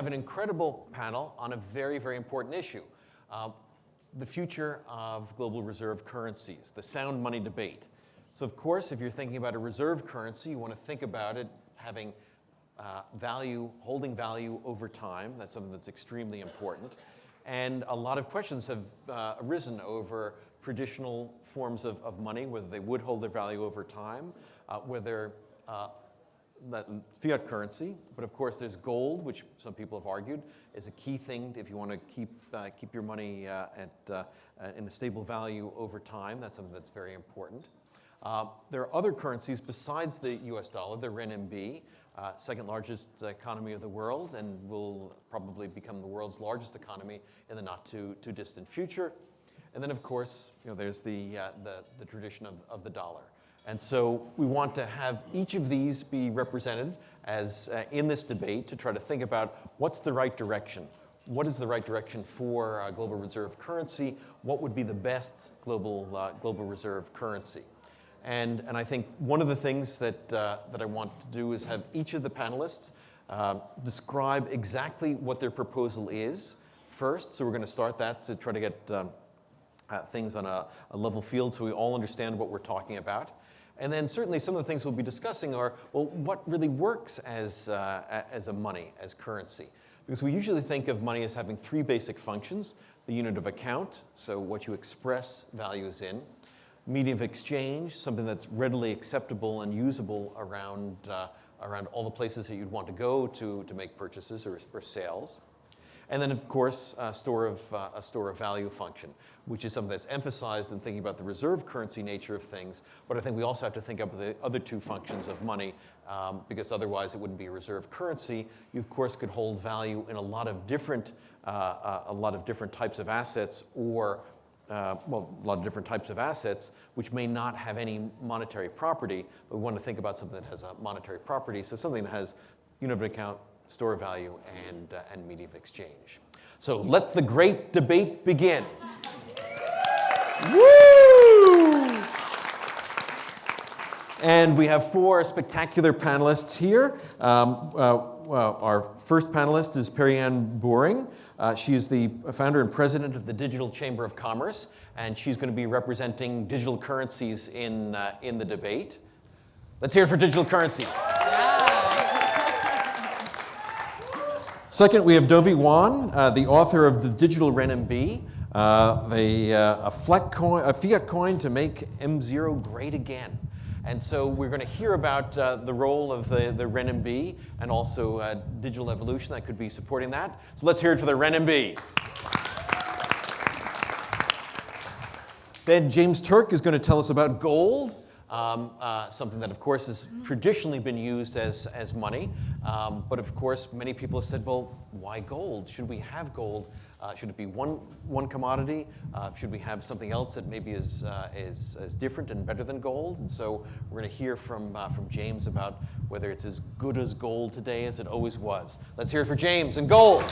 have an incredible panel on a very, very important issue. The future of global reserve currencies, the sound money debate. So of course, if you're thinking about a reserve currency, you want to think about it having value, holding value over time. That's something that's extremely important. And a lot of questions have arisen over traditional forms of money, whether they would hold their value over time, whether that fiat currency, but of course there's gold, which some people have argued is a key thing if you want to keep your money in a stable value over time. That's something that's very important. There are other currencies besides the US dollar, the Renminbi, second largest economy of the world, and will probably become the world's largest economy in the not too distant future. And then of course, there's the tradition of the dollar. And so we want to have each of these be represented as in this debate to try to think about what's the right direction. What is the right direction for a global reserve currency? What would be the best global reserve currency? And I think one of the things that I want to do is have each of the panelists describe exactly what their proposal is first. So we're going to start that to try to get things on a level field so we all understand what we're talking about. And then certainly some of the things we'll be discussing are, well, what really works as a money, as currency? Because we usually think of money as having three basic functions: the unit of account, so what you express values in; medium of exchange, something that's readily acceptable and usable around all the places that you'd want to go to make purchases or sales; and then of course a store of value function, which is something that's emphasized in thinking about the reserve currency nature of things. But I think we also have to think about the other two functions of money, because otherwise it wouldn't be a reserve currency. You of course could hold value in a lot of different types of assets, or a lot of different types of assets which may not have any monetary property, but we want to think about something that has a monetary property, so something that has unit of account, store of value, and medium of exchange. So let the great debate begin. Woo! And we have four spectacular panelists here. Our first panelist is Perianne Boring. She is the founder and president of the Digital Chamber of Commerce, and she's going to be representing digital currencies in the debate. Let's hear it for digital currencies. Second, we have Dovey, the author of the Digital Renminbi, a fiat coin to make M0 great again. And so we're going to hear about the role of the Renminbi and also digital evolution that could be supporting that. So let's hear it for the Renminbi. Then James Turk is going to tell us about gold, something that of course has traditionally been used as money. But of course, many people have said, well, why gold? Should we have gold? Should it be one commodity? Should we have something else that maybe is different and better than gold? And so we're going to hear from James about whether it's as good as gold today as it always was. Let's hear it for James and gold.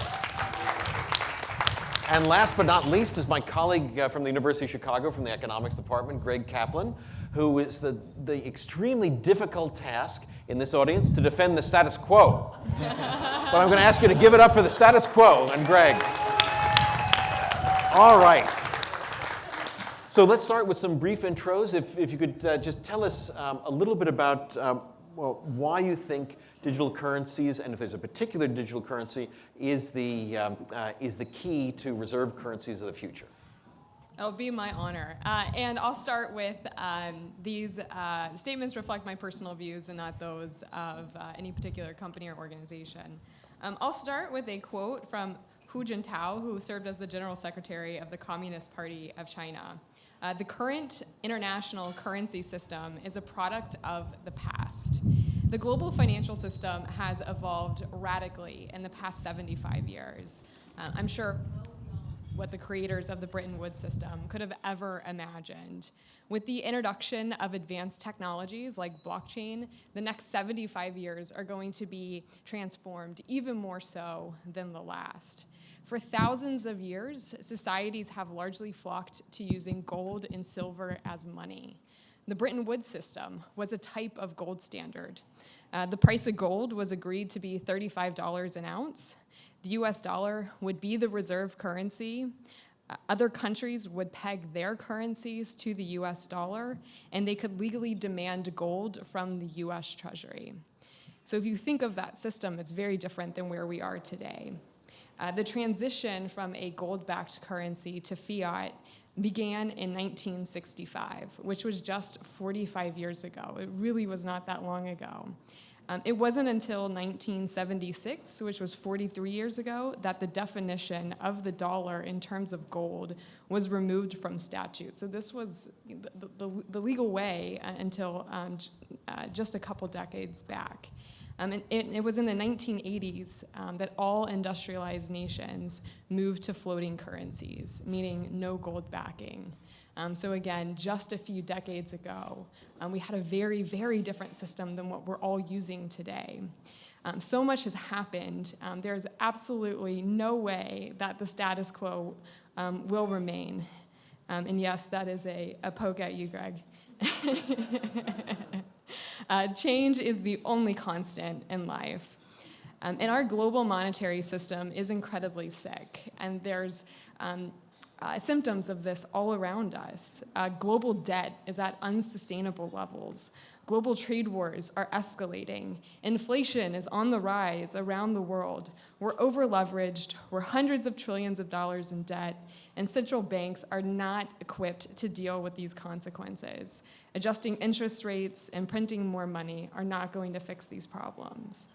And last but not least is my colleague from the University of Chicago from the economics department, Greg Kaplan, who is the extremely difficult task in this audience to defend the status quo. But I'm going to ask you to give it up for the status quo and Greg. All right. So let's start with some brief intros. If you could just tell us a little bit about why you think digital currencies, and if there's a particular digital currency, is the key to reserve currencies of the future. It'll be my honor. And I'll start with these statements reflect my personal views and not those of any particular company or organization. I'll start with a quote from Hu Jintao, who served as the General Secretary of the Communist Party of China. The current international currency system is a product of the past. The global financial system has evolved radically in the past 75 years. I'm sure what the creators of the Bretton Woods system could have ever imagined. With the introduction of advanced technologies like blockchain, the next 75 years are going to be transformed even more so than the last. For thousands of years, societies have largely flocked to using gold and silver as money. The Bretton Woods system was a type of gold standard. The price of gold was agreed to be $35 an ounce. The US dollar would be the reserve currency. Other countries would peg their currencies to the US dollar, and they could legally demand gold from the US Treasury. So if you think of that system, it's very different than where we are today. The transition from a gold-backed currency to fiat began in 1965, which was just 45 years ago. It really was not that long ago. It wasn't until 1976, which was 43 years ago, that the definition of the dollar in terms of gold was removed from statute. So this was the legal way until just a couple decades back. And it was in the 1980s that all industrialized nations moved to floating currencies, meaning no gold backing. So again, just a few decades ago, we had a very, very different system than what we're all using today. So much has happened. There's absolutely no way that the status quo will remain. And yes, that is a poke at you, Greg. Change is the only constant in life. And our global monetary system is incredibly sick, and there's symptoms of this all around us. Global debt is at unsustainable levels. Global trade wars are escalating. Inflation is on the rise around the world. We're over-leveraged. We're hundreds of trillions of dollars in debt, and central banks are not equipped to deal with these consequences. Adjusting interest rates and printing more money are not going to fix these problems.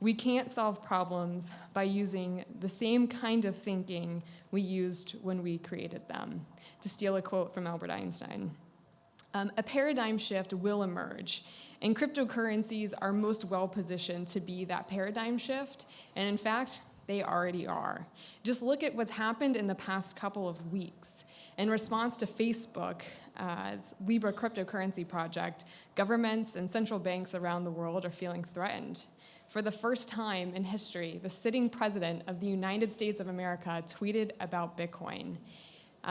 We can't solve problems by using the same kind of thinking we used when we created them. To steal a quote from Albert Einstein. A paradigm shift will emerge, and cryptocurrencies are most well-positioned to be that paradigm shift, and in fact, they already are. Just look at what's happened in the past couple of weeks. In response to Facebook's Libra cryptocurrency project, governments and central banks around the world are feeling threatened. For the first time in history, the sitting president of the United States of America tweeted about Bitcoin.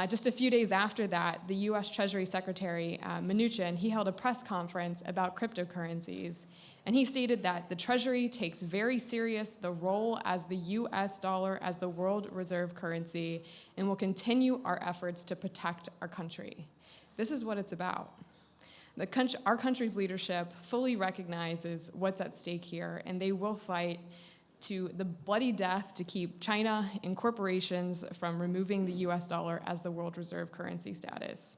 Just a few days after that, the US Treasury Secretary, Mnuchin, he held a press conference about cryptocurrencies, and he stated that the Treasury takes very serious the role as the US dollar as the world reserve currency and will continue our efforts to protect our country. This is what it's about. Our country's leadership fully recognizes what's at stake here, and they will fight to the bloody death to keep China and corporations from removing the US dollar as the world reserve currency status.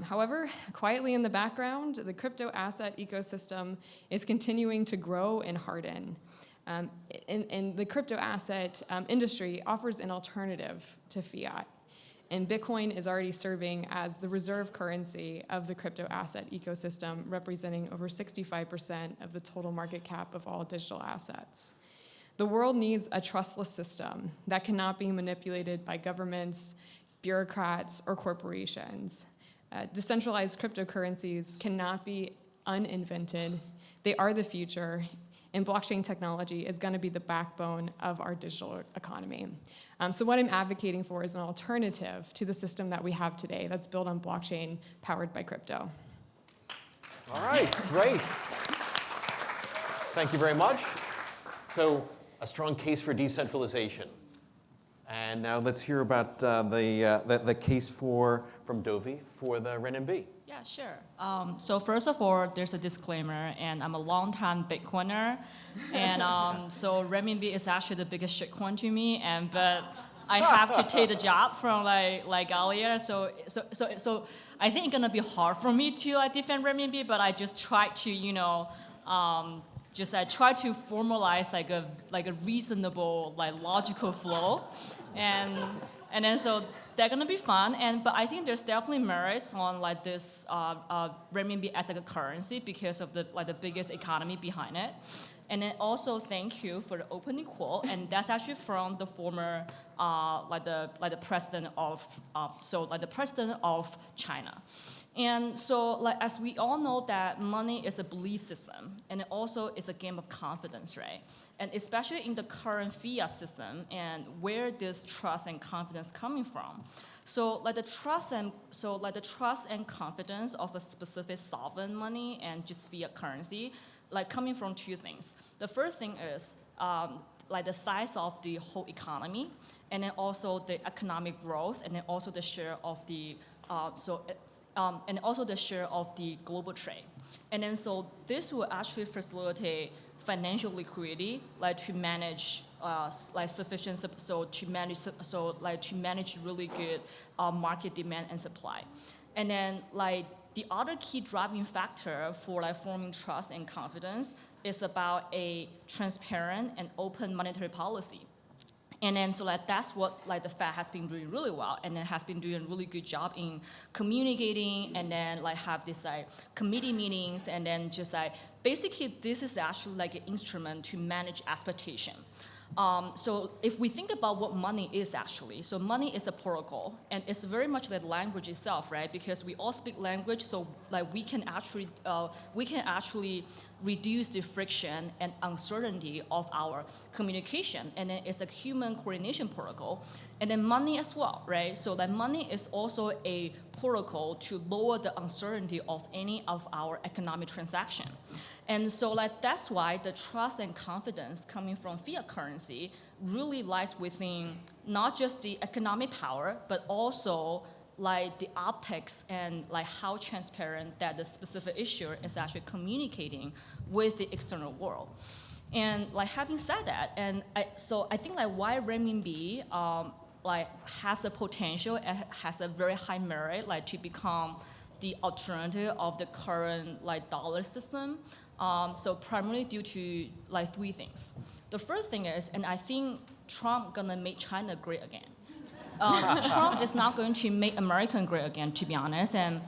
However, quietly in the background, the crypto asset ecosystem is continuing to grow and harden. And the crypto asset industry offers an alternative to fiat. And Bitcoin is already serving as the reserve currency of the crypto asset ecosystem, representing over 65% of the total market cap of all digital assets. The world needs a trustless system that cannot be manipulated by governments, bureaucrats, or corporations. Decentralized cryptocurrencies cannot be uninvented. They are the future, and blockchain technology is going to be the backbone of our digital economy. So what I'm advocating for is an alternative to the system that we have today that's built on blockchain powered by crypto. All right, great. Thank you very much. So a strong case for decentralization. And now let's hear about the case from Dovey for the Renminbi. Yeah, sure. So first of all, there's a disclaimer, and I'm a long-time Bitcoiner, and so Renminbi is actually the biggest shitcoin to me, but I have to take the job from like earlier, so I think it's gonna be hard for me to defend Renminbi, but I just try to I try to formalize like a reasonable logical flow, and then so they're gonna be fun, but I think there's definitely merits on this Renminbi as a currency because of the biggest economy behind it. And then also thank you for the opening quote, and that's actually from the former the president of the president of China. And so as we all know that money is a belief system, and it also is a game of confidence, right? And especially in the current fiat system, and where this trust and confidence coming from. So the trust and confidence of a specific sovereign money and just fiat currency, coming from two things. The first thing is like the size of the whole economy, and then also the economic growth, and then also the share of the and also the share of the global trade. And then so this will actually facilitate financial liquidity, like to manage like sufficient, to manage really good market demand and supply. And then like the other key driving factor for like forming trust and confidence is about a transparent and open monetary policy. And then so like that's what like the Fed has been doing really well, and then has been doing a really good job in communicating, and then like have this like committee meetings, and then just like basically this is actually like an instrument to manage expectation. So if we think about what money is actually, so money is a protocol, and it's very much like language itself, right? Because we all speak language, so like we can actually reduce the friction and uncertainty of our communication, and then it's a human coordination protocol, and then money as well, right? So that money is also a protocol to lower the uncertainty of any of our economic transaction. And so like that's why the trust and confidence coming from fiat currency really lies within not just the economic power, but also like the optics and like how transparent that the specific issuer is actually communicating with the external world. And like having said that, and I think like why renminbi like has the potential, it has a very high merit like to become the alternative of the current like dollar system. So primarily due to like three things. The first thing is, and I think Trump gonna make China great again. Trump is not going to make America great again, to be honest. And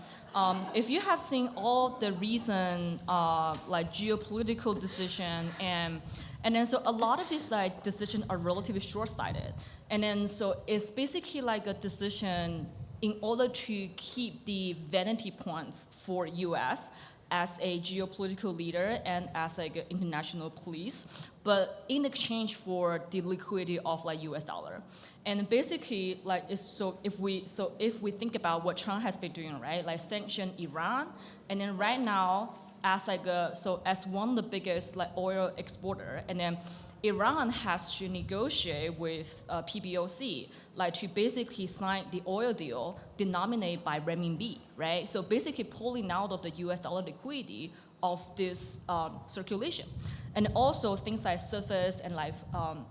if you have seen all the recent like geopolitical decision, and then so a lot of these like decisions are relatively short-sighted. And then so it's basically like a decision in order to keep the vanity points for U.S. as a geopolitical leader and as like an international police, but in exchange for the liquidity of like U.S. dollar. And basically, like if we think about what Trump has been doing, right, like sanction Iran, and then right now as as one of the biggest like oil exporter, and then Iran has to negotiate with PBOC, like to basically sign the oil deal denominated by renminbi, right? So basically pulling out of the US dollar liquidity of this circulation. And also things like Surface and like,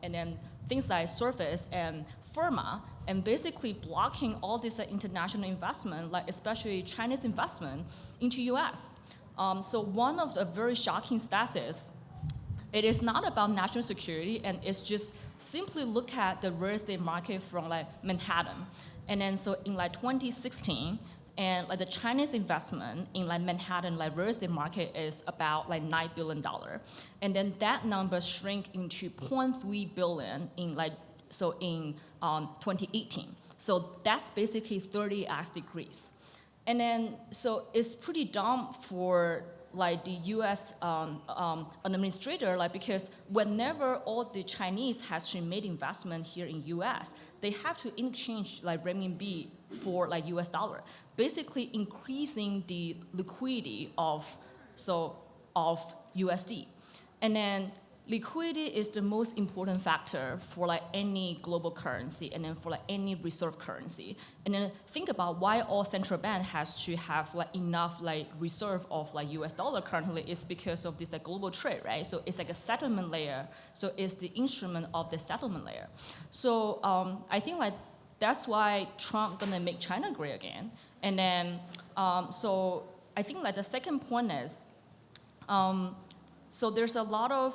and then things like Surface and Firma, and basically blocking all this international investment, like especially Chinese investment into US. So one of the very shocking stats is, it is not about national security, and it's just simply look at the real estate market from like Manhattan. And then so in like 2016, and like the Chinese investment in like Manhattan like real estate market is about like $9 billion. And then that number shrink into 0.3 billion in like, so in 2018. So that's basically 30x decrease. And then, so it's pretty dumb for like the U.S. Administrator, like because whenever all the Chinese has to make investment here in U.S., they have to exchange like renminbi for like U.S. dollar, basically increasing the liquidity of USD. And then liquidity is the most important factor for like any global currency, and then for like any reserve currency. And then think about why all central bank has to have like enough like reserve of like US dollar currently is because of this like global trade, right? So it's like a settlement layer. So it's the instrument of the settlement layer. So I think like that's why Trump gonna make China great again. And then so I think like the second point is, so there's a lot of,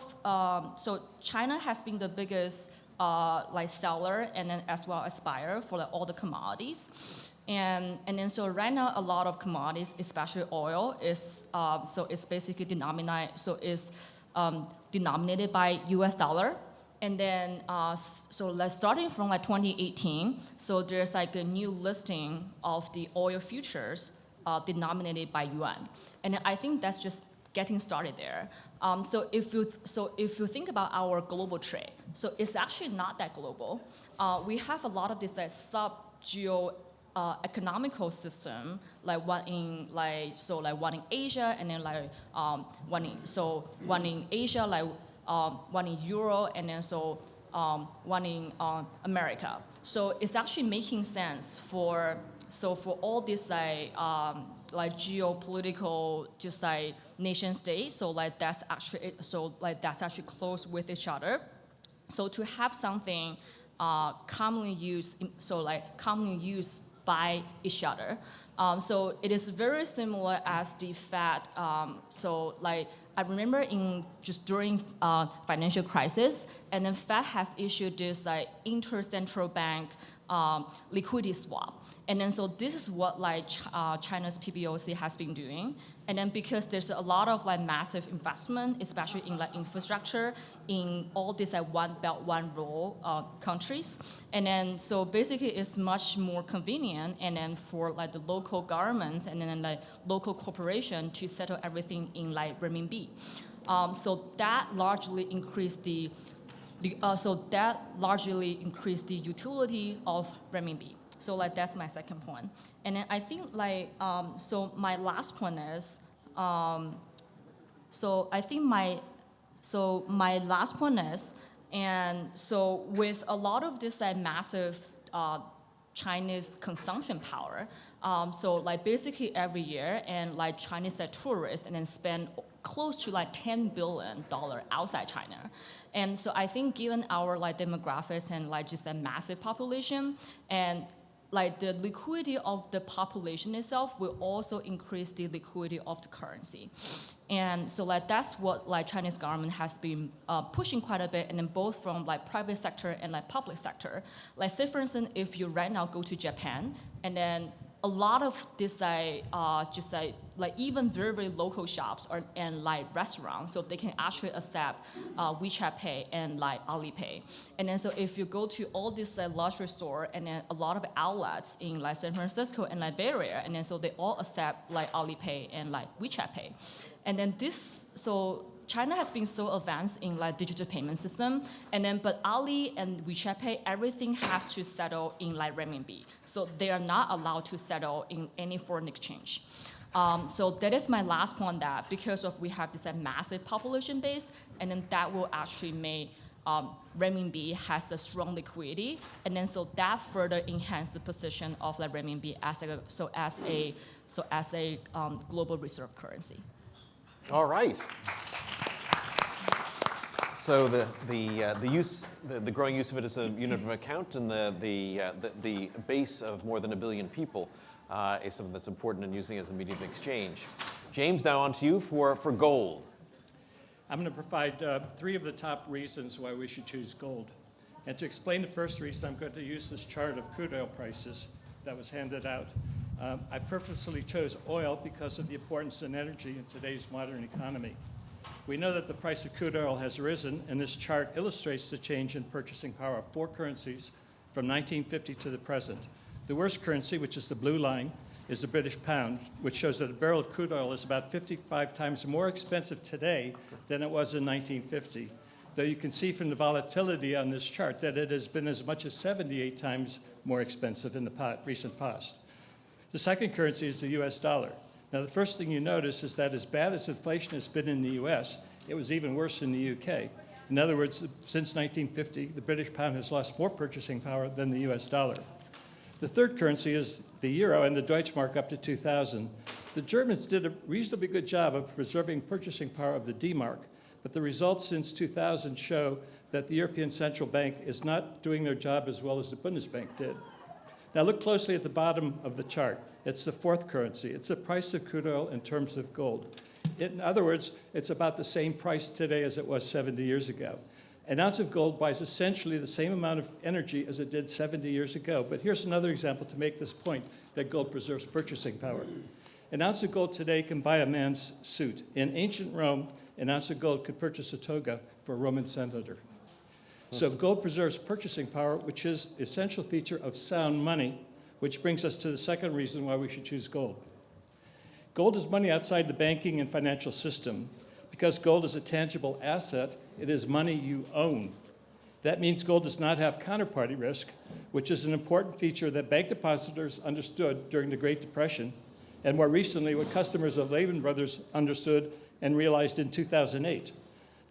so China has been the biggest like seller and then as well as buyer for like all the commodities. And then so right now a lot of commodities, especially oil, is so it's basically denominated by US dollar. And then so let's starting from like 2018, so there's like a new listing of the oil futures denominated by yuan. And I think that's just getting started there. So if you think about our global trade, so it's actually not that global. We have a lot of this like sub-geo economical system, like one in one in Asia, and then like one in Asia, like one in Euro, and then so one in America. So it's actually making sense for all these like geopolitical just like nation states. So like that's actually close with each other. So to have something commonly used by each other. So it is very similar as the Fed. So like I remember during financial crisis, and then Fed has issued this like inter-central bank liquidity swap. And then so this is what like China's PBOC has been doing. And then because there's a lot of like massive investment, especially in like infrastructure in all these like one belt, one road countries. And then so basically it's much more convenient and then for like the local governments and then like local corporation to settle everything in like renminbi. So that largely increased the utility of renminbi. So like that's my second point. And then I think like so my last point is and so with a lot of this like massive Chinese consumption power, so like basically every year and like Chinese like tourists and then spend close to like $10 billion outside China. And so I think given our like demographics and like just a massive population and like the liquidity of the population itself will also increase the liquidity of the currency. And so like that's what like Chinese government has been pushing quite a bit, and then both from like private sector and like public sector. Like say for instance, if you right now go to Japan, and then a lot of this like even very, very local shops and like restaurants, so they can actually accept WeChat Pay and like Alipay. And then so if you go to all these like luxury store and then a lot of outlets in like San Francisco and like Bay Area, and then so they all accept like Alipay and like WeChat Pay. And then China has been so advanced in like digital payment system, and then but Ali and WeChat Pay, everything has to settle in like renminbi. So they are not allowed to settle in any foreign exchange. So that is my last point, that because of we have this massive population base, and then that will actually make renminbi has a strong liquidity, and then so that further enhance the position of like renminbi as a global reserve currency. All right. So the growing use of it as a unit of account and the base of more than 1 billion people is something that's important in using it as a medium of exchange. James, now on to you for gold. I'm going to provide 3 of the top reasons why we should choose gold. And to explain the first reason, I'm going to use this chart of crude oil prices that was handed out. I purposely chose oil because of the importance in energy in today's modern economy. We know that the price of crude oil has risen, and this chart illustrates the change in purchasing power of 4 currencies from 1950 to the present. The worst currency, which is the blue line, is the British pound, which shows that a barrel of crude oil is about 55 times more expensive today than it was in 1950. Though you can see from the volatility on this chart that it has been as much as 78 times more expensive in the recent past. The second currency is the US dollar. Now, the first thing you notice is that as bad as inflation has been in the US, it was even worse in the UK. In other words, since 1950, the British pound has lost more purchasing power than the US dollar. The third currency is the euro and the Deutschmark up to 2000. The Germans did a reasonably good job of preserving purchasing power of the D-mark, but the results since 2000 show that the European Central Bank is not doing their job as well as the Bundesbank did. Now look closely at the bottom of the chart. It's the fourth currency. It's the price of crude oil in terms of gold. In other words, it's about the same price today as it was 70 years ago. An ounce of gold buys essentially the same amount of energy as it did 70 years ago. But here's another example to make this point that gold preserves purchasing power. An ounce of gold today can buy a man's suit. In ancient Rome, an ounce of gold could purchase a toga for a Roman senator. So gold preserves purchasing power, which is an essential feature of sound money, which brings us to the second reason why we should choose gold. Gold is money outside the banking and financial system. Because gold is a tangible asset, it is money you own. That means gold does not have counterparty risk, which is an important feature that bank depositors understood during the Great Depression, and more recently what customers of Lehman Brothers understood and realized in 2008.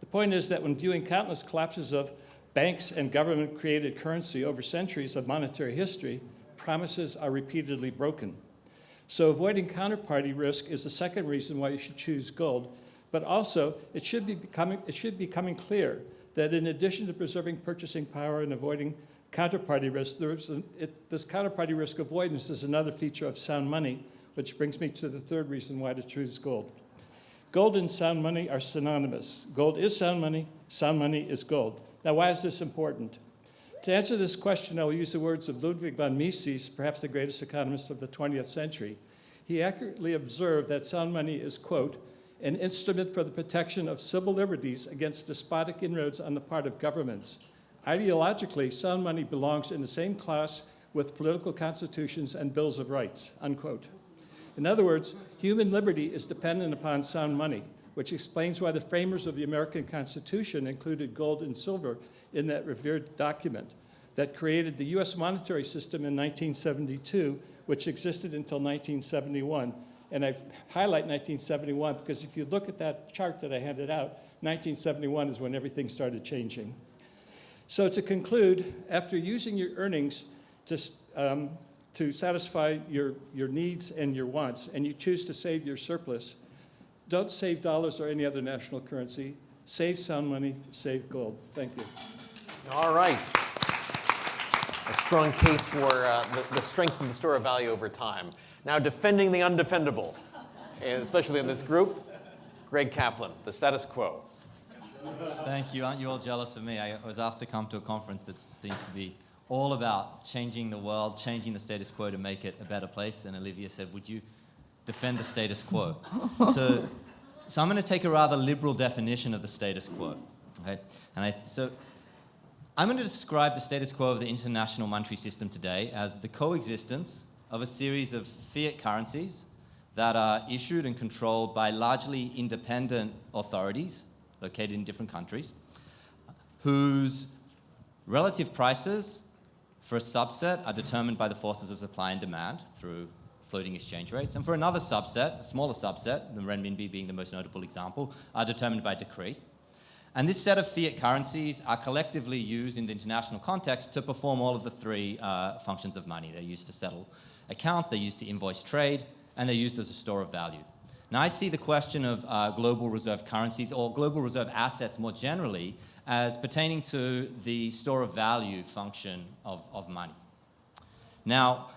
The point is that when viewing countless collapses of banks and government-created currency over centuries of monetary history, promises are repeatedly broken. So avoiding counterparty risk is the second reason why you should choose gold, but also it should be becoming clear that in addition to preserving purchasing power and avoiding counterparty risk, this counterparty risk avoidance is another feature of sound money, which brings me to the third reason why to choose gold. Gold and sound money are synonymous. Gold is sound money is gold. Now, why is this important? To answer this question, I will use the words of Ludwig von Mises, perhaps the greatest economist of the 20th century. He accurately observed that sound money is, quote, an instrument for the protection of civil liberties against despotic inroads on the part of governments. Ideologically, sound money belongs in the same class with political constitutions and bills of rights, unquote. In other words, human liberty is dependent upon sound money, which explains why the framers of the American Constitution included gold and silver in that revered document that created the US monetary system in 1972, which existed until 1971. And I highlight 1971 because if you look at that chart that I handed out, 1971 is when everything started changing. So to conclude, after using your earnings to satisfy your needs and your wants, and you choose to save your surplus, don't save dollars or any other national currency. Save sound money, save gold. Thank you. All right. A strong case for the strength of the store of value over time. Now, defending the undefendable, and especially in this group, Greg Kaplan, the status quo. Thank you. Aren't you all jealous of me? I was asked to come to a conference that seems to be all about changing the world, changing the status quo to make it a better place. And Olivia said, would you defend the status quo? So I'm going to take a rather liberal definition of the status quo. Okay? So I'm going to describe the status quo of the international monetary system today as the coexistence of a series of fiat currencies that are issued and controlled by largely independent authorities located in different countries, whose relative prices for a subset are determined by the forces of supply and demand through floating exchange rates, and for another subset, a smaller subset, the Renminbi being the most notable example, are determined by decree. And this set of fiat currencies are collectively used in the international context to perform all of the three functions of money. They're used to settle accounts, they're used to invoice trade, and they're used as a store of value. Now, I see the question of global reserve currencies or global reserve assets more generally as pertaining to the store of value function of money. Now,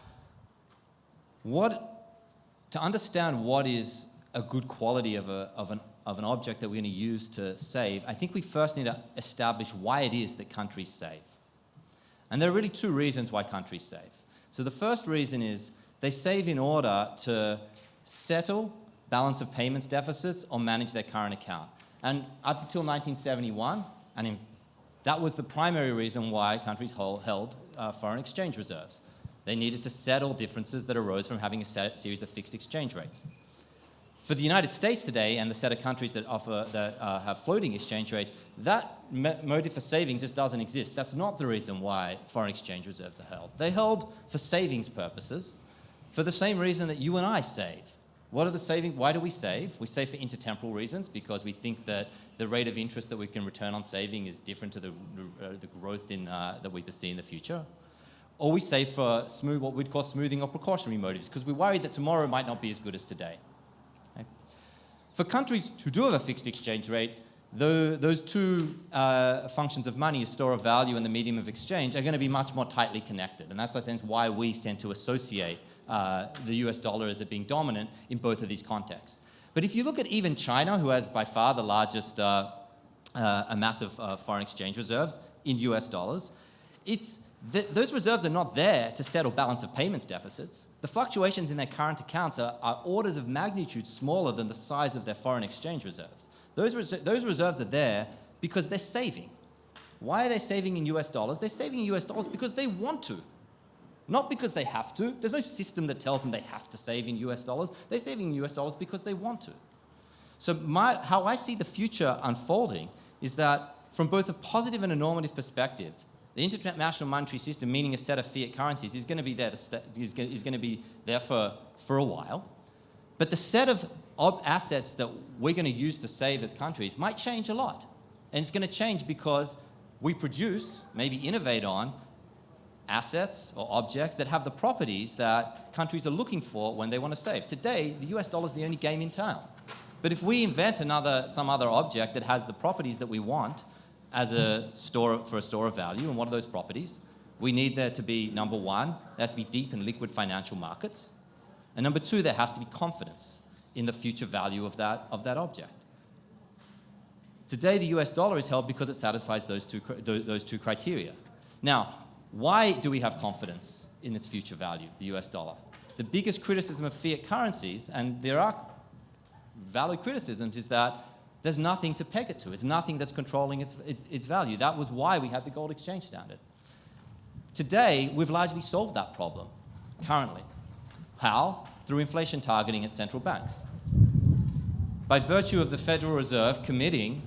to understand what is a good quality of an object that we're going to use to save, I think we first need to establish why it is that countries save. And there are really two reasons why countries save. So the first reason is they save in order to settle balance of payments deficits or manage their current account. And up until 1971, that was the primary reason why countries held foreign exchange reserves. They needed to settle differences that arose from having a series of fixed exchange rates. For the United States today and the set of countries that have floating exchange rates, that motive for saving just doesn't exist. That's not the reason why foreign exchange reserves are held. They're held for savings purposes, for the same reason that you and I save. What are the savings? Why do we save? We save for intertemporal reasons because we think that the rate of interest that we can return on saving is different to the growth that we foresee in the future. Or we save for what we'd call smoothing or precautionary motives because we're worried that tomorrow might not be as good as today. Okay? For countries who do have a fixed exchange rate, those two functions of money, a store of value and the medium of exchange, are going to be much more tightly connected. And that's, I think, why we tend to associate the US dollar as it being dominant in both of these contexts. But if you look at even China, who has by far the largest amass of foreign exchange reserves in US dollars, those reserves are not there to settle balance of payments deficits. The fluctuations in their current accounts are orders of magnitude smaller than the size of their foreign exchange reserves. Those reserves are there because they're saving. Why are they saving in US dollars? They're saving in US dollars because they want to. Not because they have to. There's no system that tells them they have to save in US dollars. They're saving in US dollars because they want to. So how I see the future unfolding is that from both a positive and a normative perspective, the international monetary system, meaning a set of fiat currencies, is going to be there is going to be there for a while. But the set of assets that we're going to use to save as countries might change a lot. And it's going to change because we produce, maybe innovate on, assets or objects that have the properties that countries are looking for when they want to save. Today, the US dollar is the only game in town. But if we invent some other object that has the properties that we want as a store of value, and what are those properties? We need there to be, number one, there has to be deep and liquid financial markets. And number two, there has to be confidence in the future value of that object. Today, the US dollar is held because it satisfies those two criteria. Now, why do we have confidence in its future value, the US dollar? The biggest criticism of fiat currencies, and there are valid criticisms, is that there's nothing to peg it to. It's nothing that's controlling its value. That was why we had the gold exchange standard. Today, we've largely solved that problem, currently. How? Through inflation targeting at central banks. By virtue of the Federal Reserve committing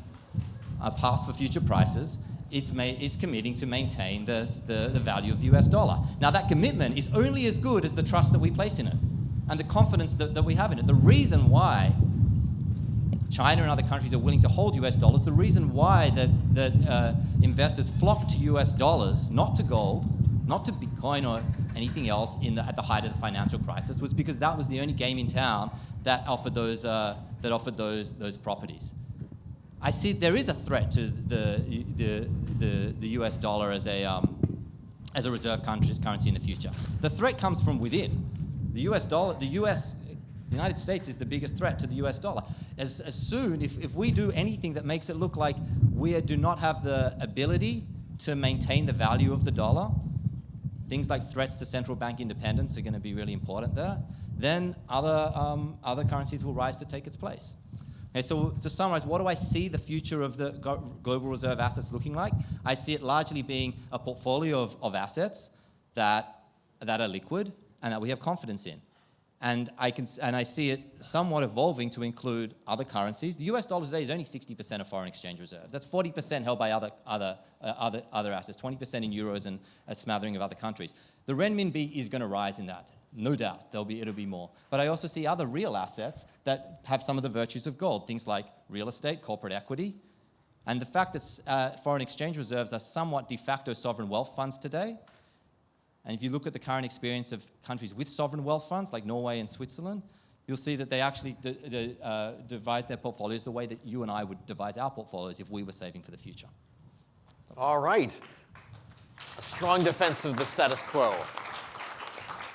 a path for future prices, it's committing to maintain the value of the US dollar. Now, that commitment is only as good as the trust that we place in it and the confidence that we have in it. The reason why China and other countries are willing to hold US dollars, the reason why that investors flock to US dollars, not to gold, not to Bitcoin or anything else at the height of the financial crisis, was because that was the only game in town that offered those properties. I see there is a threat to the US dollar as a reserve currency in the future. The threat comes from within. The United States is the biggest threat to the US dollar. As soon, if we do anything that makes it look like we do not have the ability to maintain the value of the dollar, things like threats to central bank independence are going to be really important there, then other currencies will rise to take its place. Okay, so to summarize, what do I see the future of the global reserve assets looking like? I see it largely being a portfolio of assets that are liquid and that we have confidence in. And I see it somewhat evolving to include other currencies. The US dollar today is only 60% of foreign exchange reserves. That's 40% held by other assets, 20% in euros and a smattering of other countries. The Renminbi is going to rise in that. No doubt, it'll be more. But I also see other real assets that have some of the virtues of gold, things like real estate, corporate equity, and the fact that foreign exchange reserves are somewhat de facto sovereign wealth funds today. And if you look at the current experience of countries with sovereign wealth funds, like Norway and Switzerland, you'll see that they actually divide their portfolios the way that you and I would devise our portfolios if we were saving for the future. All right. A strong defense of the status quo.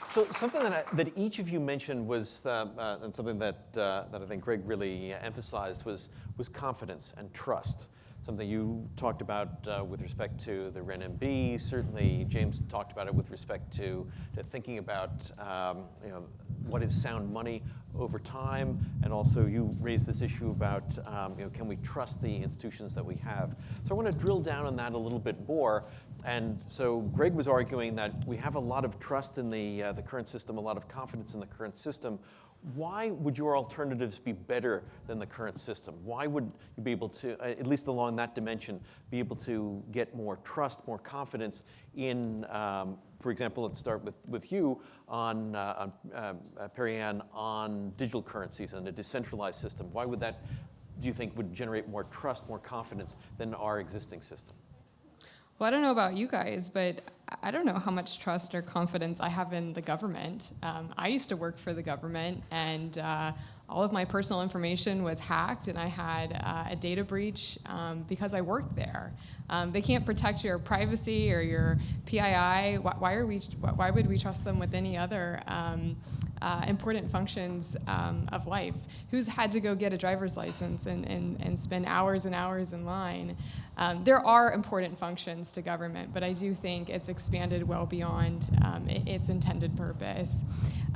So something that each of you mentioned was, and something that I think Greg really emphasized was confidence and trust. Something you talked about with respect to the Renminbi. Certainly, James talked about it with respect to thinking about what is sound money over time, and also you raised this issue about can we trust the institutions that we have. So I want to drill down on that a little bit more. And so Greg was arguing that we have a lot of trust in the current system, a lot of confidence in the current system. Why would your alternatives be better than the current system? Why would you be able to, at least along that dimension, be able to get more trust, more confidence in, for example, let's start with you on Perianne, on digital currencies and a decentralized system. Why would that, do you think, would generate more trust, more confidence than our existing system? Well, I don't know about you guys, but I don't know how much trust or confidence I have in the government. I used to work for the government, and all of my personal information was hacked, and I had a data breach because I worked there. They can't protect your privacy or your PII. Why would we trust them with any other important functions of life? Who's had to go get a driver's license and spend hours and hours in line? There are important functions to government, but I do think it's expanded well beyond its intended purpose.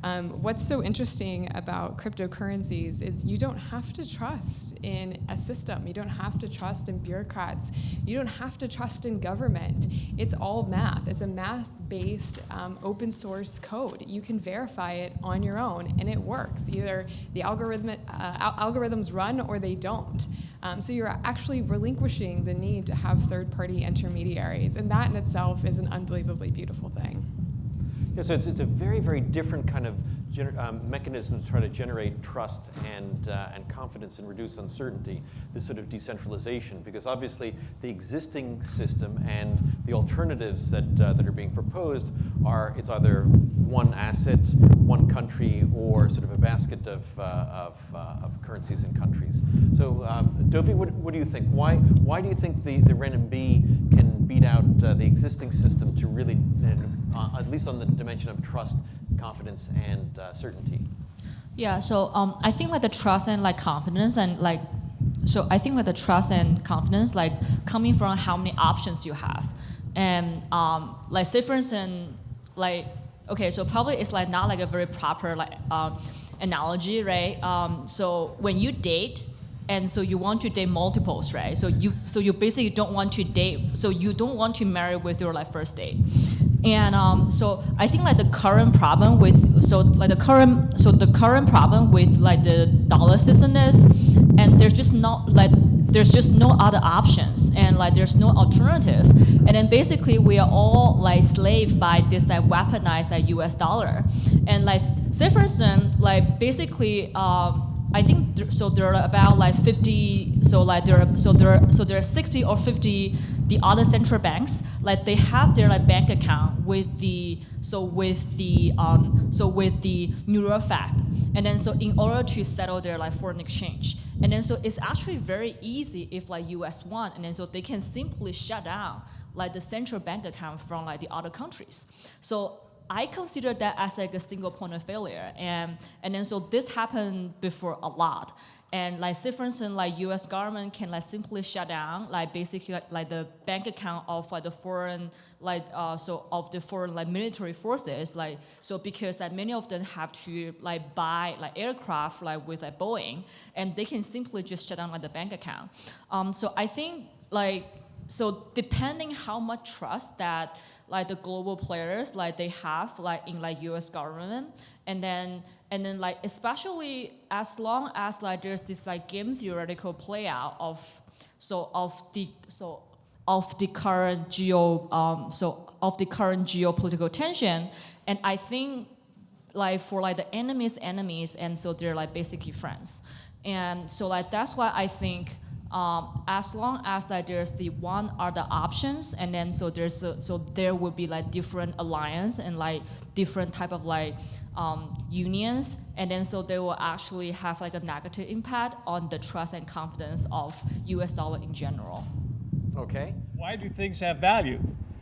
What's so interesting about cryptocurrencies is you don't have to trust in a system. You don't have to trust in bureaucrats. You don't have to trust in government. It's all math. It's a math-based open source code. You can verify it on your own, and it works. Either the algorithms run or they don't. So you're actually relinquishing the need to have third-party intermediaries, and that in itself is an unbelievably beautiful thing. Yeah, so it's a very, very different kind of mechanism to try to generate trust and confidence and reduce uncertainty, this sort of decentralization, because obviously the existing system and the alternatives that are being proposed are, it's either one asset, one country, or sort of a basket of currencies and countries. So Dovey, what do you think? Why do you think the renminbi can beat out the existing system to really, at least on the dimension of trust, confidence, and certainty? Yeah, so I think like the trust and like confidence and like, so I think like the trust and confidence like coming from how many options you have. And like say for instance, like, okay, so probably it's like not like a very proper like analogy, right? So when you date, and so you want to date multiples, right? So you basically don't want to date, so you don't want to marry with your like first date. And so I think like the current problem with the current problem with like the dollar system is, and there's just no other options, and like there's no alternative, and then basically we are all like slave by this like weaponized like U.S. dollar, and like say for instance like basically I think so there are about like 50, so like there are 60 or 50 the other central banks, like they have their like bank account with the New fact, and then so in order to settle their like foreign exchange, and then so it's actually very easy if like US want, and then so they can simply shut down like the central bank account from like the other countries. So I consider that as like a single point of failure, and then so this happened before a lot. And like say for instance, like U.S. government can like simply shut down like basically like the bank account of like the foreign of the foreign like military forces, like so because like many of them have to like buy like aircraft like with like Boeing, and they can simply just shut down like the bank account. So I think like so depending how much trust that like the global players like they have like in like U.S. government, and then like especially as long as like there's this like game theoretical play out of the current geopolitical tension, and I think like for like the enemies, and so they're like basically friends, and so like that's why I think. As long as like there's the one other options, and then so there will be like different alliance and like different type of like unions, and then so they will actually have like a negative impact on the trust and confidence of U.S. dollar in general. Okay. Why do things have value?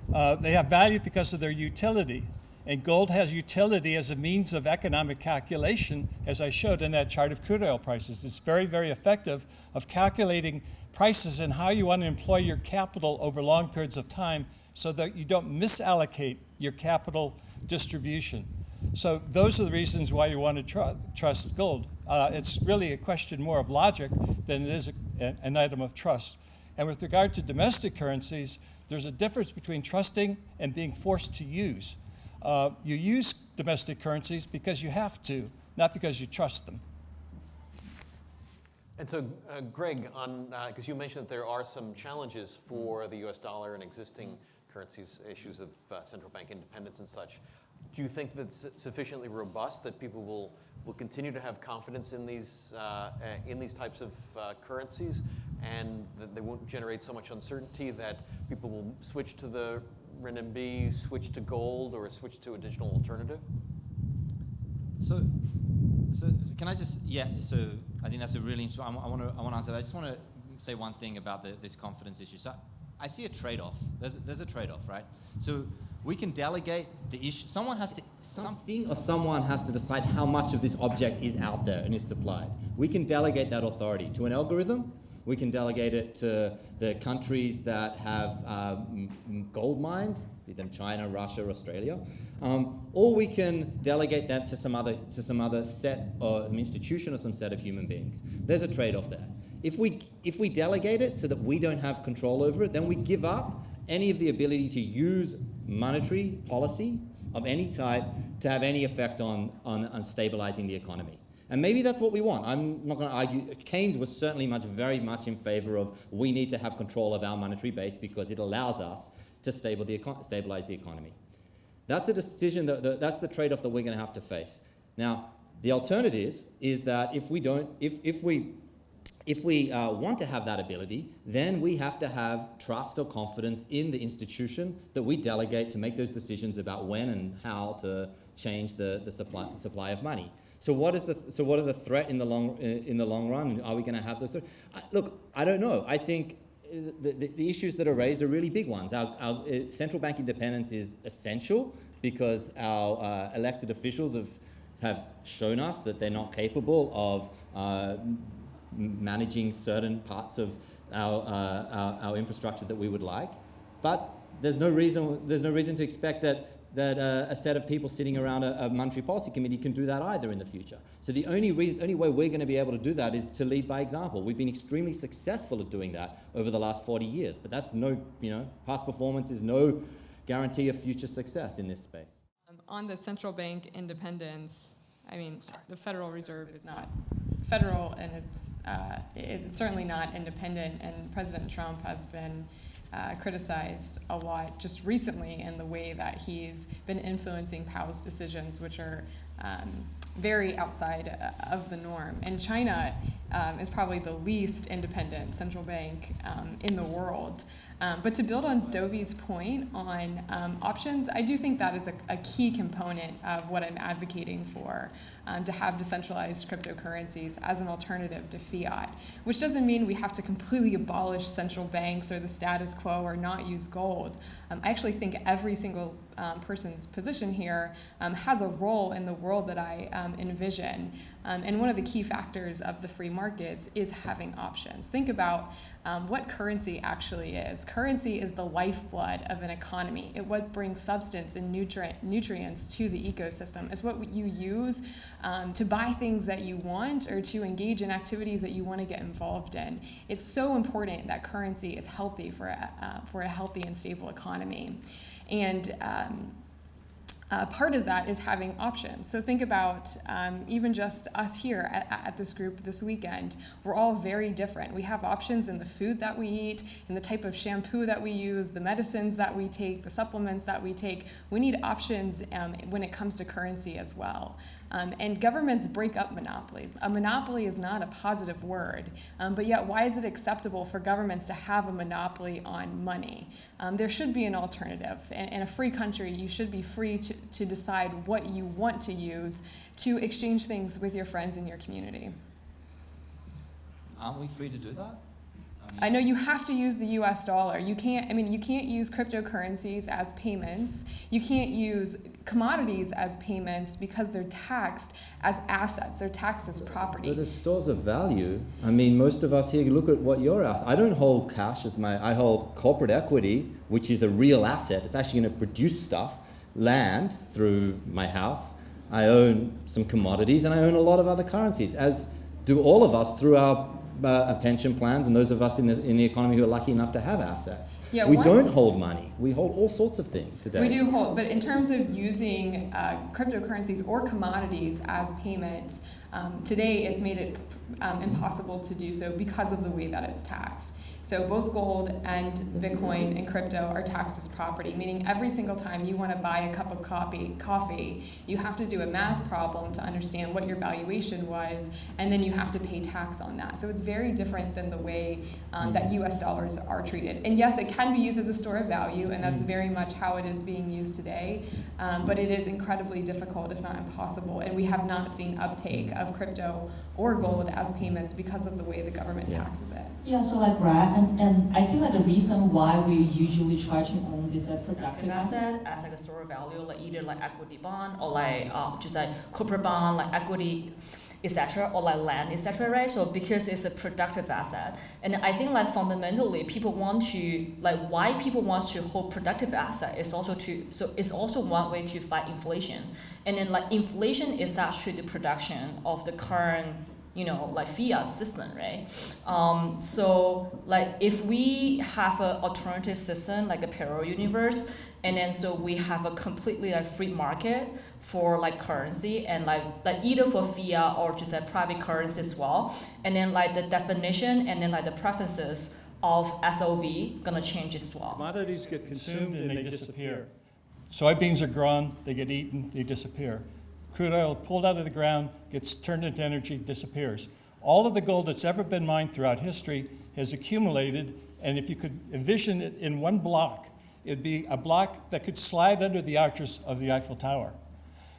They have value because of their utility. And gold has utility as a means of economic calculation, as I showed in that chart of crude oil prices. It's very, very effective of calculating prices and how you want to employ your capital over long periods of time so that you don't misallocate your capital distribution. So those are the reasons why you want to trust gold. It's really a question more of logic than it is an item of trust. And with regard to domestic currencies, there's a difference between trusting and being forced to use. You use domestic currencies because you have to, not because you trust them. And so, Greg, because you mentioned that there are some challenges for the U.S. dollar and existing currencies, issues of central bank independence and such. Do you think that's sufficiently robust that people will continue to have confidence in these types of currencies, and that they won't generate so much uncertainty that people will switch to the renminbi, switch to gold, or switch to a digital alternative? So can I just, so I think that's a really interesting, I want to answer that. I just want to say one thing about this confidence issue. So I see a trade-off. There's a trade-off, right? So we can delegate the issue. Someone has to decide how much of this object is out there and is supplied. We can delegate that authority to an algorithm. We can delegate it to the countries that have gold mines, be them China, Russia, Australia, or we can delegate that to some other set or institution or some set of human beings. There's a trade-off there. If we delegate it so that we don't have control over it, then we give up any of the ability to use monetary policy of any type to have any effect on stabilizing the economy. And maybe that's what we want. I'm not going to argue. Keynes was certainly very much in favor of we need to have control of our monetary base because it allows us to stabilize the economy. That's a decision, that's the trade-off that we're going to have to face. Now, the alternative is that if we want to have that ability, then we have to have trust or confidence in the institution that we delegate to make those decisions about when and how to change the supply of money. So what are the threat in the long run? Are we going to have those threats? Look, I don't know. I think the issues that are raised are really big ones. Our central bank independence is essential because our elected officials have shown us that they're not capable of managing certain parts of our infrastructure that we would like. But there's no reason to expect that a set of people sitting around a monetary policy committee can do that either in the future. So the only way we're going to be able to do that is to lead by example. We've been extremely successful at doing that over the last 40 years, but that's past performance is no guarantee of future success in this space. On the central bank independence, I mean, the Federal Reserve is not federal, and it's certainly not independent, and President Trump has been criticized a lot just recently in the way that he's been influencing Powell's decisions, which are very outside of the norm. And China is probably the least independent central bank in the world. But to build on Dovey's point on options, I do think that is a key component of what I'm advocating for, to have decentralized cryptocurrencies as an alternative to fiat, which doesn't mean we have to completely abolish central banks or the status quo or not use gold. I actually think every single person's position here has a role in the world that I envision. And one of the key factors of the free markets is having options. Think about what currency actually is. Currency is the lifeblood of an economy. It's what brings substance and nutrients to the ecosystem. It's what you use to buy things that you want or to engage in activities that you want to get involved in. It's so important that currency is healthy for a healthy and stable economy. And part of that is having options. So think about even just us here at this group this weekend. We're all very different. We have options in the food that we eat, in the type of shampoo that we use, the medicines that we take, the supplements that we take. We need options when it comes to currency as well. And governments break up monopolies. A monopoly is not a positive word, but yet why is it acceptable for governments to have a monopoly on money? There should be an alternative. In a free country, you should be free to decide what you want to use to exchange things with your friends in your community. Aren't we free to do that? I know you have to use the US dollar. You can't use cryptocurrencies as payments. You can't use commodities as payments because they're taxed as assets. They're taxed as property. But as stores of value, I mean, most of us here, look at what you're asking. I don't hold cash I hold corporate equity, which is a real asset. It's actually going to produce stuff, land through my house. I own some commodities and I own a lot of other currencies, as do all of us through our pension plans and those of us in the economy who are lucky enough to have assets. Yeah, we don't hold money. We hold all sorts of things today. We do hold, but in terms of using cryptocurrencies or commodities as payments, today it's made it impossible to do so because of the way that it's taxed. So both gold and Bitcoin and crypto are taxed as property, meaning every single time you want to buy a cup of coffee, you have to do a math problem to understand what your valuation was, and then you have to pay tax on that. So it's very different than the way that US dollars are treated. And yes, it can be used as a store of value, and that's very much how it is being used today, but it is incredibly difficult, if not impossible, and we have not seen uptake of crypto or gold as payments because of the way the government taxes it. Yeah, so like and I think that the reason why we usually try to own this productive asset as like a store of value, like either like equity bond or like just like corporate bond, like equity, etc., or like land, etc., right? So because it's a productive asset, and I think like fundamentally people want to why people want to hold productive asset is also it's also one way to fight inflation, and then like inflation is actually the production of the current fiat system, right? So like if we have an alternative system like a parallel universe, and then so we have a completely free market for currency and like either for fiat or just private currency as well, and then the definition and then the preferences of SOV gonna change as well. Commodities get consumed and they disappear. Soybeans are grown, they get eaten, they disappear. Crude oil pulled out of the ground, gets turned into energy, disappears. All of the gold that's ever been mined throughout history has accumulated, and if you could envision it in one block, it'd be a block that could slide under the arches of the Eiffel Tower.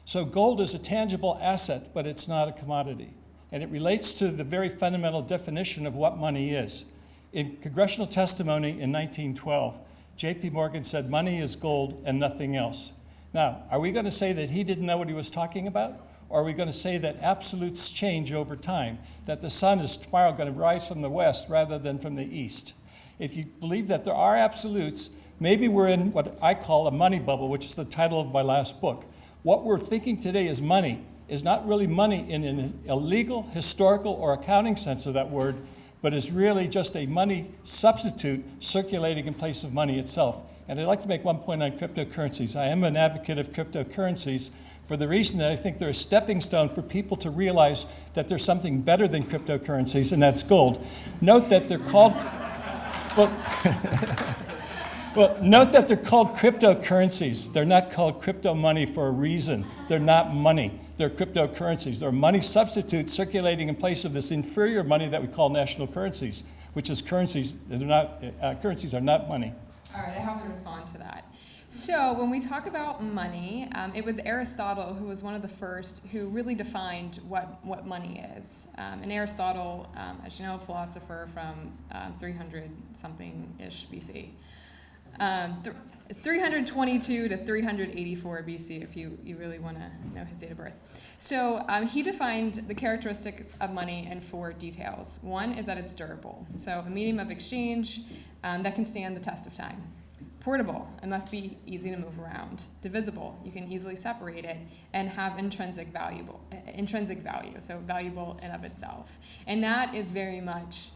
So gold is a tangible asset, but it's not a commodity. And it relates to the very fundamental definition of what money is. In congressional testimony in 1912, J.P. Morgan said money is gold and nothing else. Now, are we going to say that he didn't know what he was talking about? Or are we going to say that absolutes change over time, that the sun is tomorrow going to rise from the west rather than from the east? If you believe that there are absolutes, maybe we're in what I call a money bubble, which is the title of my last book. What we're thinking today is money is not really money in an illegal, historical, or accounting sense of that word, but is really just a money substitute circulating in place of money itself. And I'd like to make one point on cryptocurrencies. I am an advocate of cryptocurrencies for the reason that I think they're a stepping stone for people to realize that there's something better than cryptocurrencies, and that's gold. Note that they're called, note that they're called cryptocurrencies. They're not called crypto money for a reason. They're not money. They're cryptocurrencies. They're money substitutes circulating in place of this inferior money that we call national currencies, which is currencies. They're not, currencies are not money. All right, I have to respond to that. So when we talk about money, it was Aristotle who was one of the first who really defined what money is. And Aristotle, as you know, a philosopher from 300-something-ish BC. 322 to 384 BC, if you really want to know his date of birth. So he defined the characteristics of money in 4 details. One is that it's durable, so a medium of exchange that can stand the test of time. Portable, it must be easy to move around. Divisible, you can easily separate it and have intrinsic value, so valuable in of itself. And that is very much,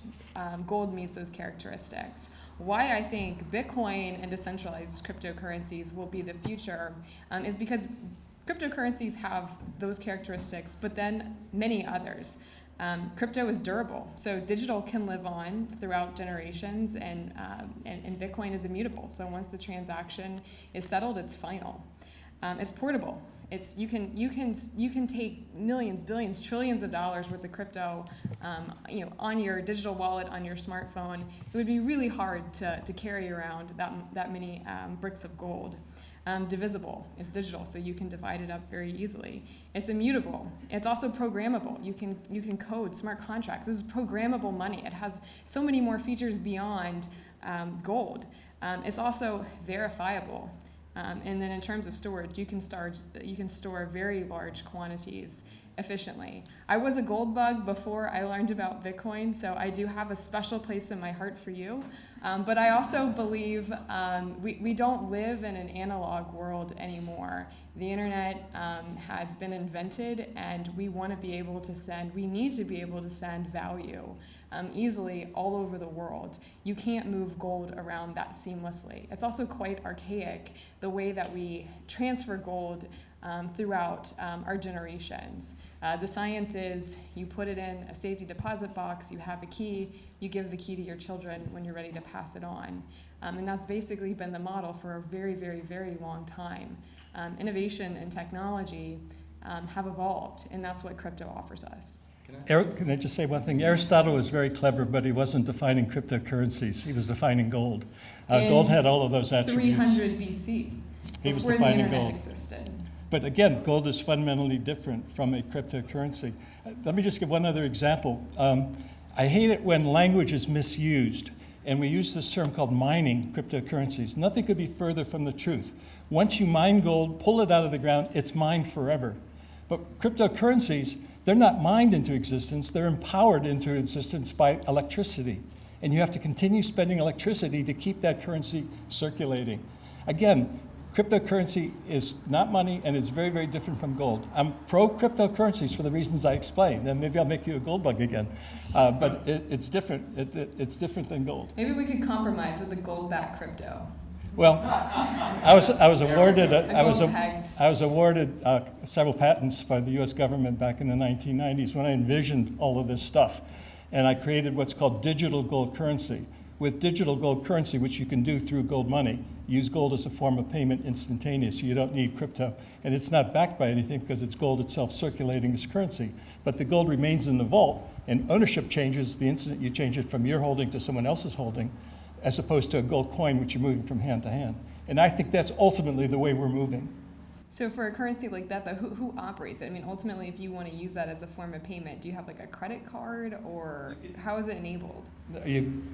gold meets those characteristics. Why I think Bitcoin and decentralized cryptocurrencies will be the future is because cryptocurrencies have those characteristics, but then many others. Crypto is durable, so digital can live on throughout generations, and Bitcoin is immutable. So once the transaction is settled, it's final. It's portable. You can take millions, billions, trillions of dollars worth of crypto, on your digital wallet on your smartphone. It would be really hard to carry around that many bricks of gold. Divisible. It's digital, so you can divide it up very easily. It's immutable. It's also programmable. You can code smart contracts. This is programmable money. It has so many more features beyond gold. It's also verifiable. And then in terms of storage, you can store very large quantities efficiently. I was a gold bug before I learned about Bitcoin, so I do have a special place in my heart for you. But I also believe we don't live in an analog world anymore. The internet has been invented, and we need to be able to send value easily all over the world. You can't move gold around that seamlessly. It's also quite archaic, the way that we transfer gold throughout our generations. The science is you put it in a safety deposit box, you have a key, you give the key to your children when you're ready to pass it on. And that's basically been the model for a very, very, very long time. Innovation and technology have evolved, and that's what crypto offers us. Can I just say one thing? Aristotle was very clever, but he wasn't defining cryptocurrencies. He was defining gold. Gold had all of those attributes. 300 BC, He was before the defining internet gold. existed. But again, gold is fundamentally different from a cryptocurrency. Let me just give one other example. I hate it when language is misused, and we use this term called mining cryptocurrencies. Nothing could be further from the truth. Once you mine gold, pull it out of the ground, it's mined forever. But cryptocurrencies, they're not mined into existence, they're empowered into existence by electricity. And you have to continue spending electricity to keep that currency circulating. Again, cryptocurrency is not money, and it's very, very different from gold. I'm pro cryptocurrencies for the reasons I explained, and maybe I'll make you a gold bug again. But it's different. It's different than gold. Maybe we could compromise with a gold-backed crypto. Well, I was awarded several patents by the U.S. government back in the 1990s when I envisioned all of this stuff, and I created what's called digital gold currency, with digital gold currency, which you can do through GoldMoney, use gold as a form of payment instantaneous, so you don't need crypto. And it's not backed by anything because it's gold itself circulating as currency. But the gold remains in the vault, and ownership changes the instant you change it from your holding to someone else's holding, as opposed to a gold coin, which you're moving from hand to hand. And I think that's ultimately the way we're moving. So for a currency like that, though, who operates it? I mean, ultimately, if you want to use that as a form of payment, do you have like a credit card, or how is it enabled?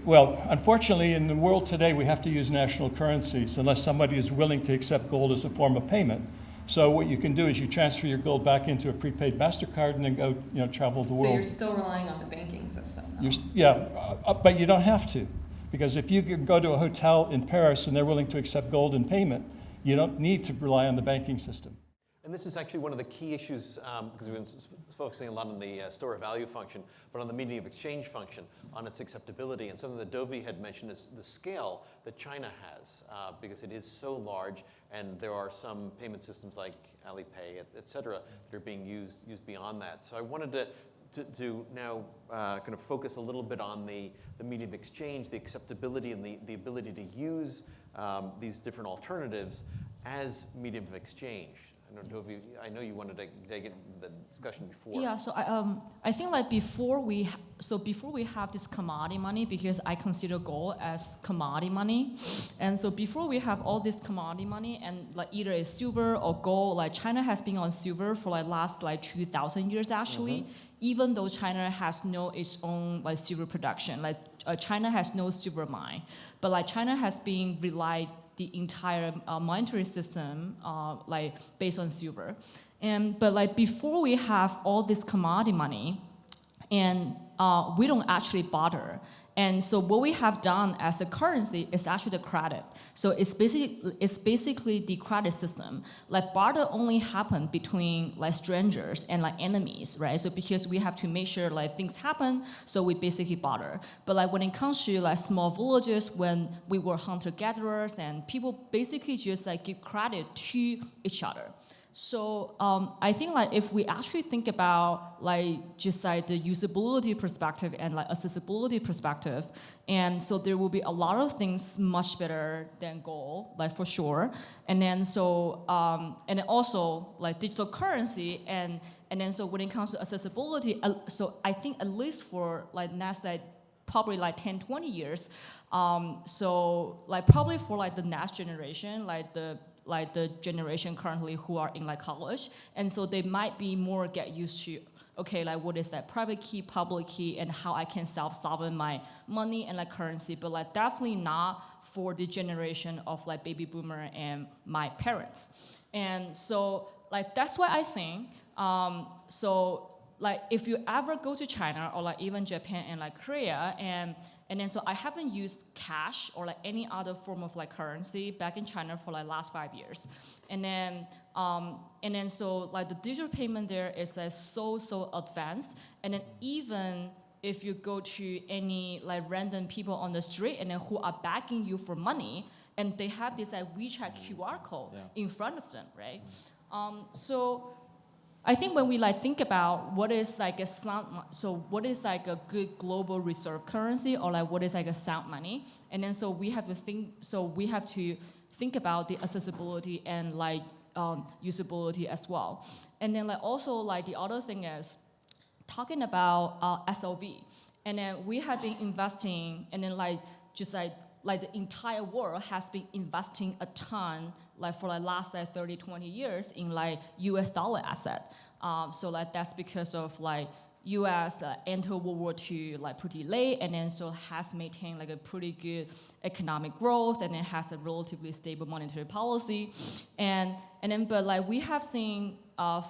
Well, unfortunately, in the world today, we have to use national currencies unless somebody is willing to accept gold as a form of payment. So what you can do is you transfer your gold back into a prepaid MasterCard and then go, travel the world. So you're still relying on the banking system, though. But you don't have to, because if you can go to a hotel in Paris and they're willing to accept gold in payment, you don't need to rely on the banking system. And this is actually one of the key issues, because we've been focusing a lot on the store of value function, but on the medium of exchange function, on its acceptability. And something that Dovey had mentioned is the scale that China has, because it is so large, and there are some payment systems like Alipay, et cetera, that are being used beyond that. So I wanted to now kind of focus a little bit on the medium of exchange, the acceptability, and the ability to use these different alternatives as medium of exchange. I know you wanted to get into the discussion before. Yeah, so I think like before we have this commodity money, because I consider gold as commodity money, and so before we have all this commodity money and like either it's silver or gold, like China has been on silver for like last like 2,000 years actually. Even though China has no its own like silver production, like China has no silver mine, but like China has been relied the entire monetary system like based on silver, but like before we have all this commodity money, and we don't actually barter. And so what we have done as a currency is actually the credit. So it's basically the credit system. Like barter only happen between like strangers and like enemies, right? So because we have to make sure like things happen, so we basically barter. But like when it comes to like small villages, when we were hunter-gatherers, and people basically just like give credit to each other. So I think like if we actually think about like just like the usability perspective and like accessibility perspective, and so there will be a lot of things much better than gold, like for sure. And then so and then also like digital currency, and then so when it comes to accessibility, so I think at least for like next like probably like 10, 20 years, so like probably for like the next generation, like the generation currently who are in like college, and so they might be more get used to, okay, like what is that private key, public key, and how I can self-sovereign my money and like currency, but like definitely not for the generation of like baby boomer and my parents. And so like that's why I think, so like if you ever go to China or like even Japan and like Korea, and then so I haven't used cash or like any other form of like currency back in China for like last 5 years. And then so like the digital payment there is like so advanced. And then even if you go to any like random people on the street and then who are begging you for money, and they have this like WeChat QR code in front of them, right? So I think when we like think about what is like a sound, so what is like a good global reserve currency, or like what is like a sound money, and then so we have to think about the accessibility and like usability as well. And then like also like the other thing is talking about SLV, and then we have been investing, and then like just like the entire world has been investing a ton like for like last like 30, 20 years in like US dollar asset. So like that's because of like US entered World War II like pretty late, and then so has maintained like a pretty good economic growth, and it has a relatively stable monetary policy. And then but like we have seen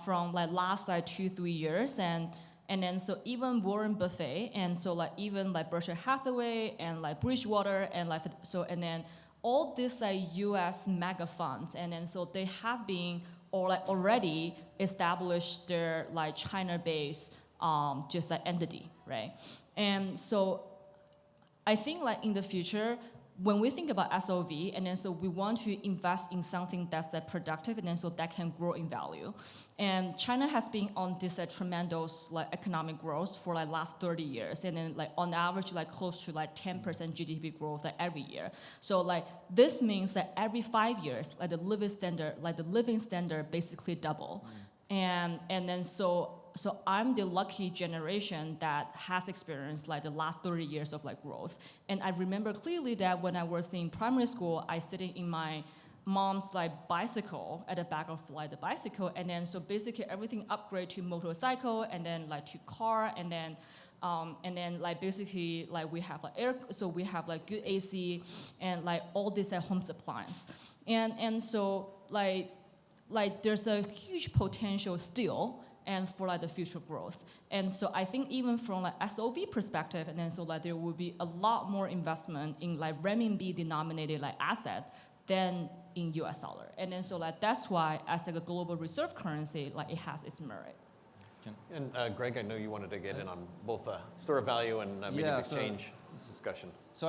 from like last like 2-3 years, and then so even Warren Buffett, and so like even like Berkshire Hathaway and like Bridgewater, and like so, and then all these like US mega funds, and then so they have been or like already established their like China-based just like entity, right? And so I think like in the future, when we think about SOV, and then so we want to invest in something that's productive, and then so that can grow in value. And China has been on this tremendous like economic growth for like last 30 years, and then like on average like close to like 10% GDP growth like every year. So like this means that every 5 years, like the living standard basically double, and then so I'm the lucky generation that has experienced like the last 30 years of like growth. And I remember clearly that when I was in primary school, I sitting in my mom's like bicycle at the back of like the bicycle, and then so basically everything upgrade to motorcycle, and then like to car, and then like basically like we have like air, so we have like good AC and like all this at home appliance, and so like there's a huge potential still and for like the future growth. And so I think even from like SOV perspective, and then so like there will be a lot more investment in like renminbi denominated like asset than in US dollar. And then so like that's why as like a global reserve currency, like it has its merit. And Greg, I know you wanted to get in on both store of value and medium of exchange discussion. So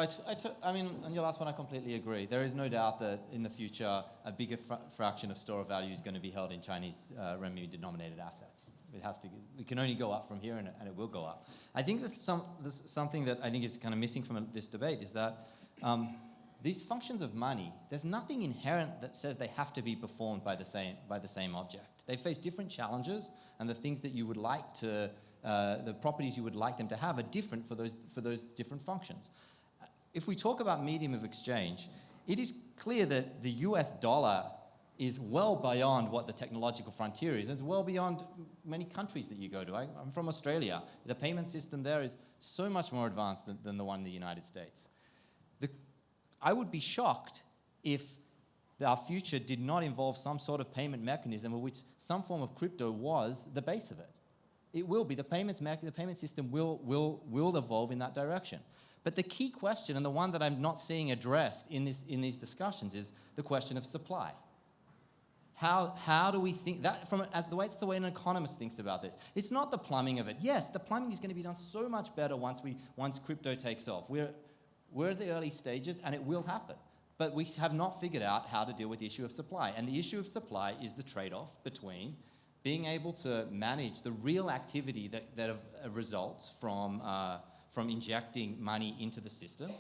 I mean, on your last one, I completely agree. There is no doubt that in the future, a bigger fraction of store of value is going to be held in Chinese renminbi-denominated assets. It can only go up from here, and it will go up. I think that something that I think is kind of missing from this debate is that these functions of money, there's nothing inherent that says they have to be performed by the same object. They face different challenges, and the things that you would like to the properties you would like them to have are different for those different functions. If we talk about medium of exchange, it is clear that the US dollar is well beyond what the technological frontier is. It's well beyond many countries that you go to. I'm from Australia. The payment system there is so much more advanced than the one in the United States. I would be shocked if our future did not involve some sort of payment mechanism of which some form of crypto was the base of it. It will be. The payment system will evolve in that direction. But the key question, and the one that I'm not seeing addressed in these discussions, is the question of supply. How do we think that that's the way an economist thinks about this? It's not the plumbing of it. Yes, the plumbing is going to be done so much better once crypto takes off. We're at the early stages, and it will happen. But we have not figured out how to deal with the issue of supply. And the issue of supply is the trade-off between being able to manage the real activity that results from injecting money into the system,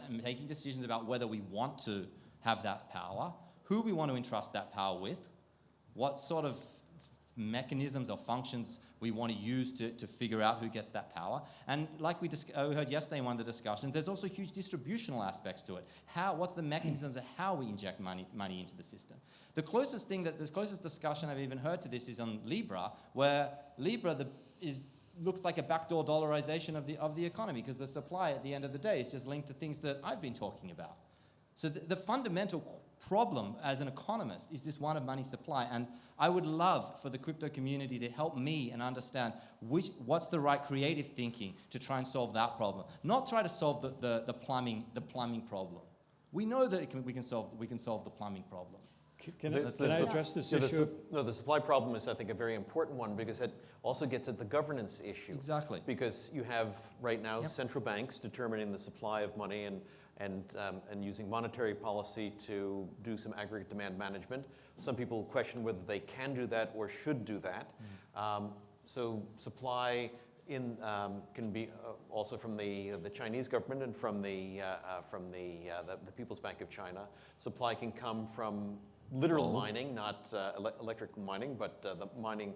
making decisions about whether we want to have that power, who we want to entrust that power with, what sort of mechanisms or functions we want to use to figure out who gets that power. And like we heard yesterday in one of the discussions, there's also huge distributional aspects to it. What's the mechanisms of how we inject money into the system? The closest discussion I've even heard to this is on Libra, where Libra looks like a backdoor dollarization of the economy, because the supply at the end of the day is just linked to things that I've been talking about. So the fundamental problem as an economist is this one of money supply, and I would love for the crypto community to help me and understand what's the right creative thinking to try and solve that problem, not try to solve the plumbing problem. We know that we can solve the plumbing problem. Can I address this issue? The supply problem is, I think, a very important one, because it also gets at the governance issue. Exactly. Because you have right now central banks determining the supply of money and using monetary policy to do some aggregate demand management. Some people question whether they can do that or should do that. So supply can be also from the Chinese government and from the People's Bank of China. Supply can come from literal mining, not electric mining, but the mining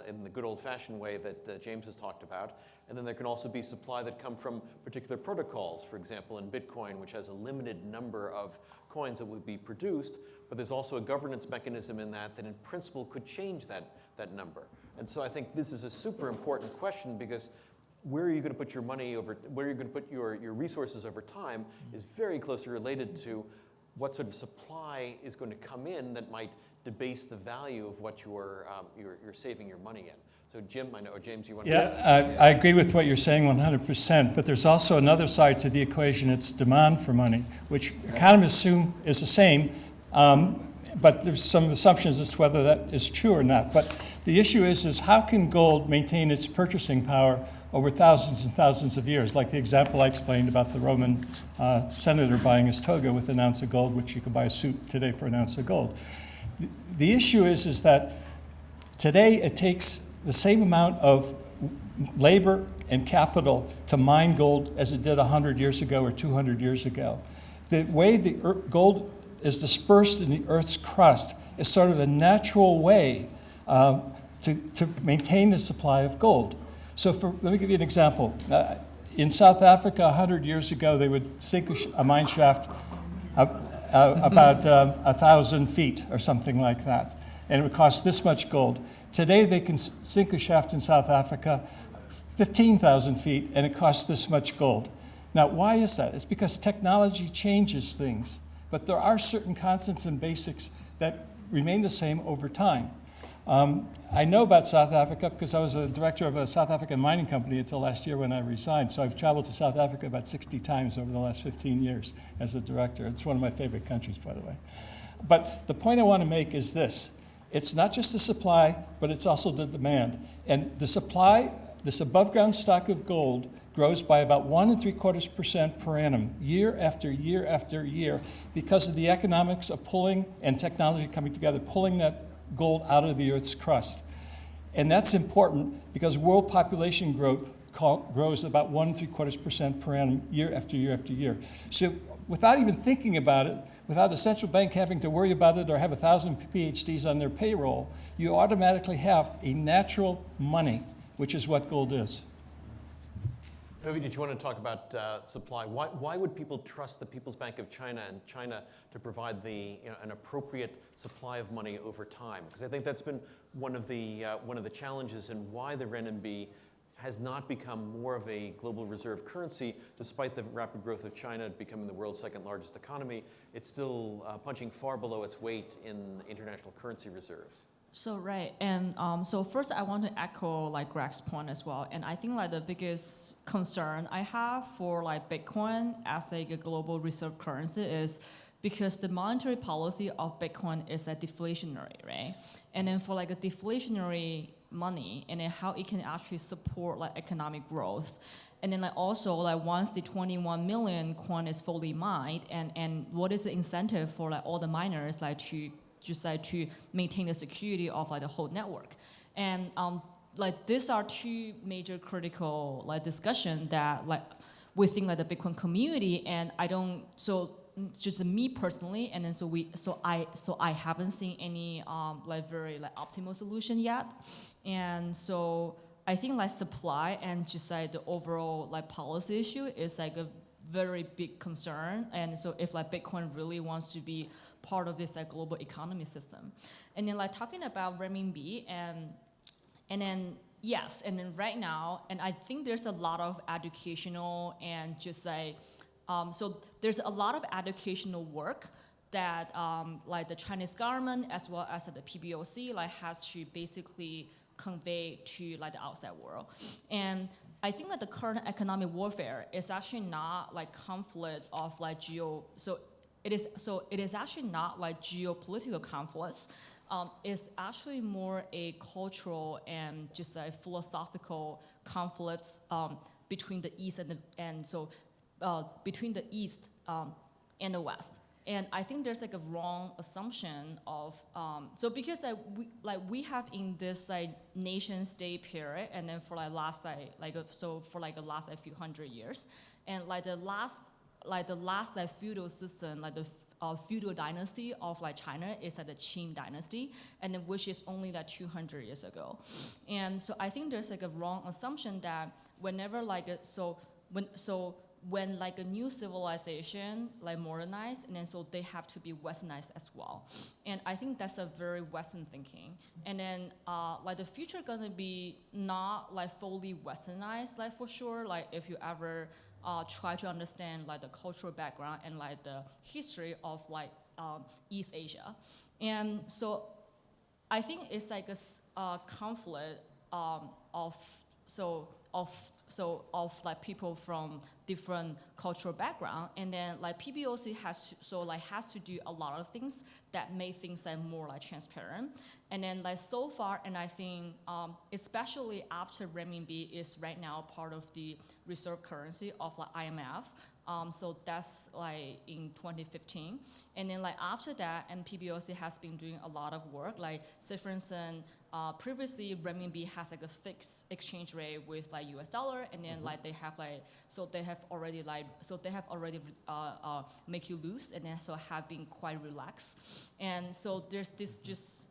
in the good old-fashioned way that James has talked about. And then there can also be supply that come from particular protocols. For example, in Bitcoin, which has a limited number of coins that would be produced, but there's also a governance mechanism in that in principle could change that number. And so I think this is a super important question, because where are you going to put your money where are you going to put your resources over time is very closely related to what sort of supply is going to come in that might debase the value of what you're saving your money in. So Jim, or James, you want to... Yeah, I agree with what you're saying 100%, but there's also another side to the equation. It's demand for money, which economists assume is the same, but there's some assumptions as to whether that is true or not. But the issue is how can gold maintain its purchasing power over thousands and thousands of years, like the example I explained about the Roman senator buying his toga with an ounce of gold, which you could buy a suit today for an ounce of gold. The issue is that today it takes the same amount of labor and capital to mine gold as it did 100 years ago or 200 years ago. The way the gold is dispersed in the Earth's crust is sort of the natural way to maintain the supply of gold. So let me give you an example. In South Africa, 100 years ago, they would sink a mine shaft about 1,000 feet or something like that, and it would cost this much gold. Today, they can sink a shaft in South Africa 15,000 feet, and it costs this much gold. Now, why is that? It's because technology changes things, but there are certain constants and basics that remain the same over time. I know about South Africa because I was a director of a South African mining company until last year when I resigned. So I've traveled to South Africa about 60 times over the last 15 years as a director. It's one of my favorite countries, by the way. But the point I want to make is this. It's not just the supply, but it's also the demand. And the supply, this above ground stock of gold, grows by about 1.75% per annum, year after year after year, because of the economics of pulling and technology coming together, pulling that gold out of the Earth's crust. And that's important because world population growth grows about 1.75% per annum, year after year after year. So without even thinking about it, without a central bank having to worry about it or have 1,000 PhDs on their payroll, you automatically have a natural money, which is what gold is. Dovey, did you want to talk about supply? Why would people trust the People's Bank of China and China to provide an appropriate supply of money over time? Because I think that's been one of the challenges and why the renminbi has not become more of a global reserve currency, despite the rapid growth of China becoming the world's second largest economy. It's still punching far below its weight in international currency reserves. So right, and so first I want to echo like Greg's point as well, and I think like the biggest concern I have for like Bitcoin as a global reserve currency is because the monetary policy of Bitcoin is like deflationary, right? And then for like a deflationary money, and then how it can actually support like economic growth. And then like also like once the 21 million coin is fully mined, and what is the incentive for like all the miners like to just like to maintain the security of like the whole network. And like these are two major critical like discussion that like within like the Bitcoin community, and I don't, so just me personally, and then so I haven't seen any like very like optimal solution yet. And so I think like supply and just like the overall like policy issue is like a very big concern. And so if like Bitcoin really wants to be part of this like global economy system, and then like talking about renminbi, and then yes, and then right now, and I think there's a lot of educational and just like so there's a lot of educational work that like the Chinese government as well as the PBOC like has to basically convey to like the outside world. And I think that the current economic warfare is actually not like conflict of like it is actually not like geopolitical conflicts. It's actually more a cultural and just like philosophical conflicts between the East between the East and the West. And I think there's like a wrong assumption of so because we have in this like nation state period, and then for like last the last few hundred years, and like the last like feudal system, like the feudal dynasty of like China is like the Qing dynasty, and then which is only like 200 years ago. And so I think there's like a wrong assumption that whenever like when like a new civilization like modernized, and then so they have to be westernized as well. And I think that's a very Western thinking. And then like the future gonna be not like fully westernized, like for sure, like if you ever try to understand like the cultural background and like the history of like East Asia. And so I think it's like a conflict of of like people from different cultural background, and then like PBOC has to do a lot of things that make things like more like transparent, and then like so far, and I think especially after renminbi is right now part of the reserve currency of like IMF. So that's like in 2015, and then like after that, and PBOC has been doing a lot of work. Like say for instance, previously renminbi has like a fixed exchange rate with like US dollar, and then like they have already make you lose, and then so have been quite relaxed, and so there's this just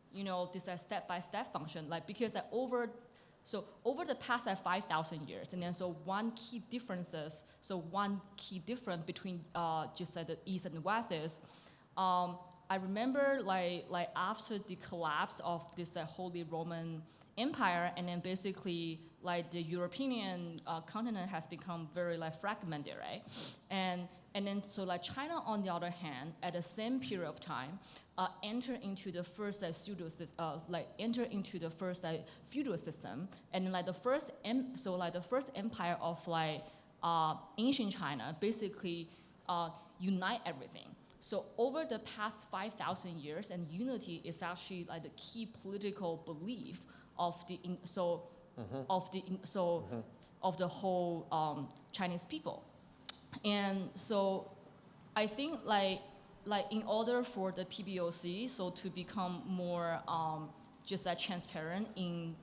this step-by-step function, like because like over the past like 5,000 years, and then so one key difference between just like the East and the West is, I remember like after the collapse of this Holy Roman Empire, and then basically like the European continent has become very like fragmented, right? And then so like China on the other hand, at the same period of time, enter into the first feudal system, and like the first empire of like ancient China basically unite everything. So over the past 5,000 years, and unity is actually like the key political belief of the whole Chinese people. And so I think like in order for the PBOC to become more just like transparent in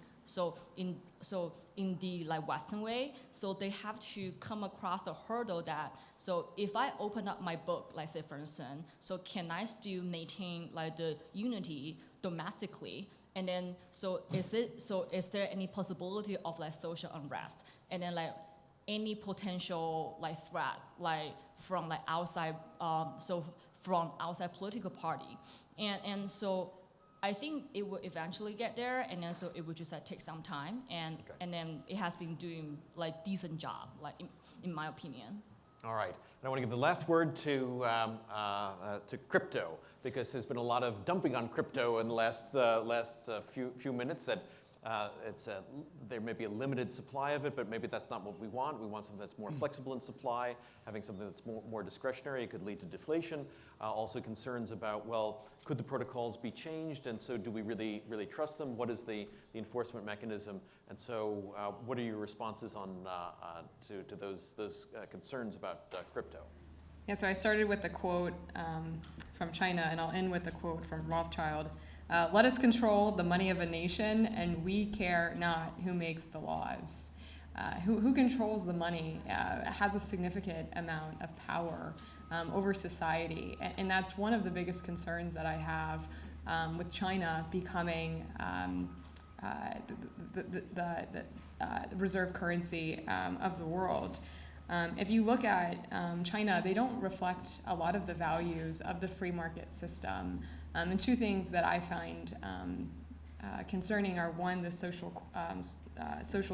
the like Western way, so they have to come across the hurdle that, so if I open up my book, like say for instance, so can I still maintain like the unity domestically? And then is there any possibility of like social unrest? And then like any potential like threat like from like outside from outside political party, and so I think it will eventually get there, and then so it would just like take some time, and then it has been doing like decent job, like in my opinion. All right, and I want to give the last word to crypto, because there's been a lot of dumping on crypto in the last few minutes. That there may be a limited supply of it, but maybe that's not what we want. We want something that's more flexible in supply. Having something that's more discretionary, it could lead to deflation. Also concerns about, well, could the protocols be changed? And so do we really trust them? What is the enforcement mechanism? And so what are your responses on to those concerns about crypto? Yeah, so I started with the quote from China, and I'll end with the quote from Rothschild. Let us control the money of a nation, and we care not who makes the laws. Who controls the money has a significant amount of power over society, and that's one of the biggest concerns that I have with China becoming the reserve currency of the world. If you look at China, they don't reflect a lot of the values of the free market system. And two things that I find concerning are, one, the social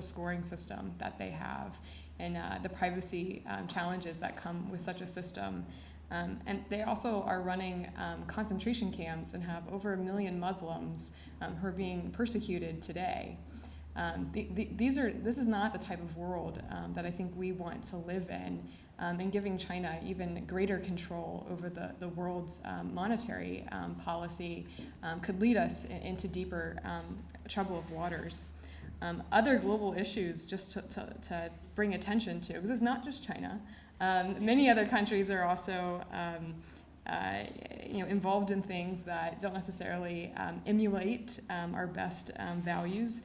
scoring system that they have, and the privacy challenges that come with such a system. And they also are running concentration camps and have over 1 million Muslims who are being persecuted today. This is not the type of world that I think we want to live in, and giving China even greater control over the world's monetary policy could lead us into deeper troubled waters. Other global issues, just to bring attention to, because it's not just China. Many other countries are also involved in things that don't necessarily emulate our best values.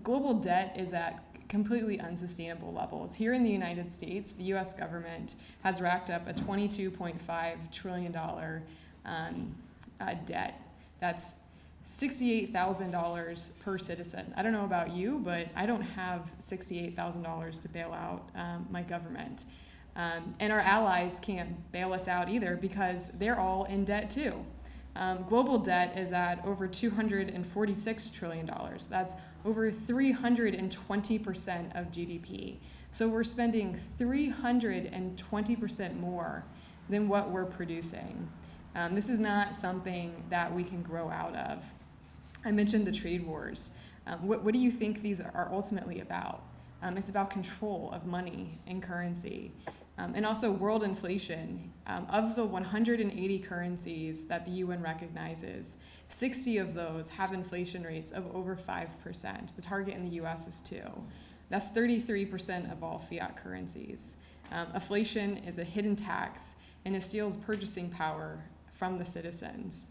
Global debt is at completely unsustainable levels. Here in the United States, the U.S. government has racked up a $22.5 trillion debt. That's $68,000 per citizen. I don't know about you, but I don't have $68,000 to bail out my government. And our allies can't bail us out either, because they're all in debt too. Global debt is at over $246 trillion. That's over 320% of GDP. So we're spending 320% more than what we're producing. This is not something that we can grow out of. I mentioned the trade wars. What do you think these are ultimately about? It's about control of money and currency. And also world inflation. Of the 180 currencies that the UN recognizes, 60 of those have inflation rates of over 5%. The target in the US is 2. That's 33% of all fiat currencies. Inflation is a hidden tax, and it steals purchasing power from the citizens.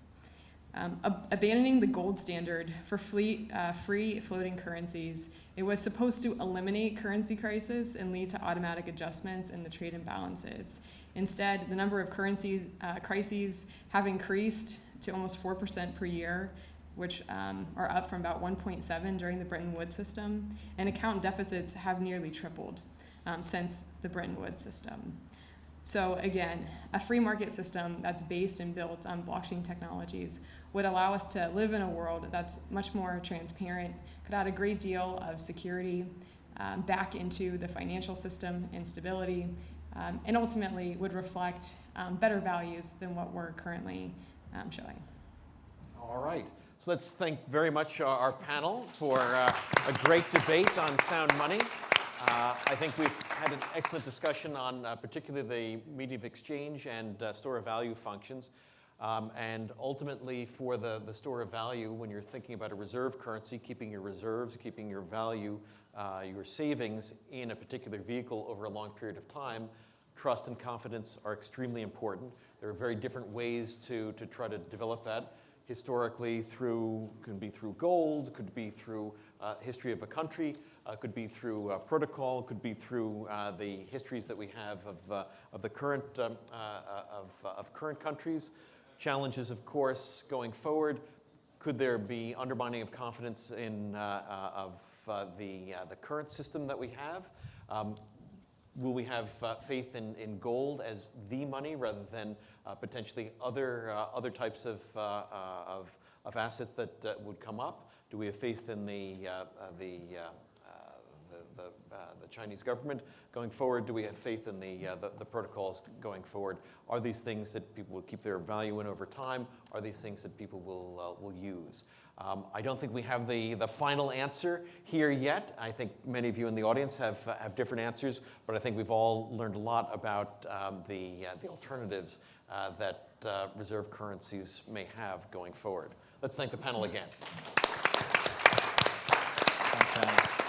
Abandoning the gold standard for free floating currencies, it was supposed to eliminate currency crisis and lead to automatic adjustments in the trade imbalances. Instead, the number of currency crises have increased to almost 4% per year, which are up from about 1.7 during the Bretton Woods system, and account deficits have nearly tripled since the Bretton Woods system. So again, a free market system that's based and built on blockchain technologies would allow us to live in a world that's much more transparent, could add a great deal of security back into the financial system and stability, and ultimately would reflect better values than what we're currently showing. All right. So let's thank very much our panel for a great debate on sound money. I think we've had an excellent discussion on particularly the medium of exchange and store of value functions. And ultimately, for the store of value, when you're thinking about a reserve currency, keeping your reserves, keeping your value, your savings in a particular vehicle over a long period of time, trust and confidence are extremely important. There are very different ways to try to develop that. Historically, could be through gold, could be through history of a country, could be through protocol, could be through the histories that we have of the current of current countries. Challenges, of course, going forward. Could there be undermining of confidence in the current system that we have? Will we have faith in gold as the money rather than potentially other types of assets that would come up? Do we have faith in the Chinese government going forward? Do we have faith in the protocols going forward? Are these things that people will keep their value in over time? Are these things that people will use? I don't think we have the final answer here yet. I think many of you in the audience have different answers, but I think we've all learned a lot about the alternatives that reserve currencies may have going forward. Let's thank the panel again. Thanks, Anna.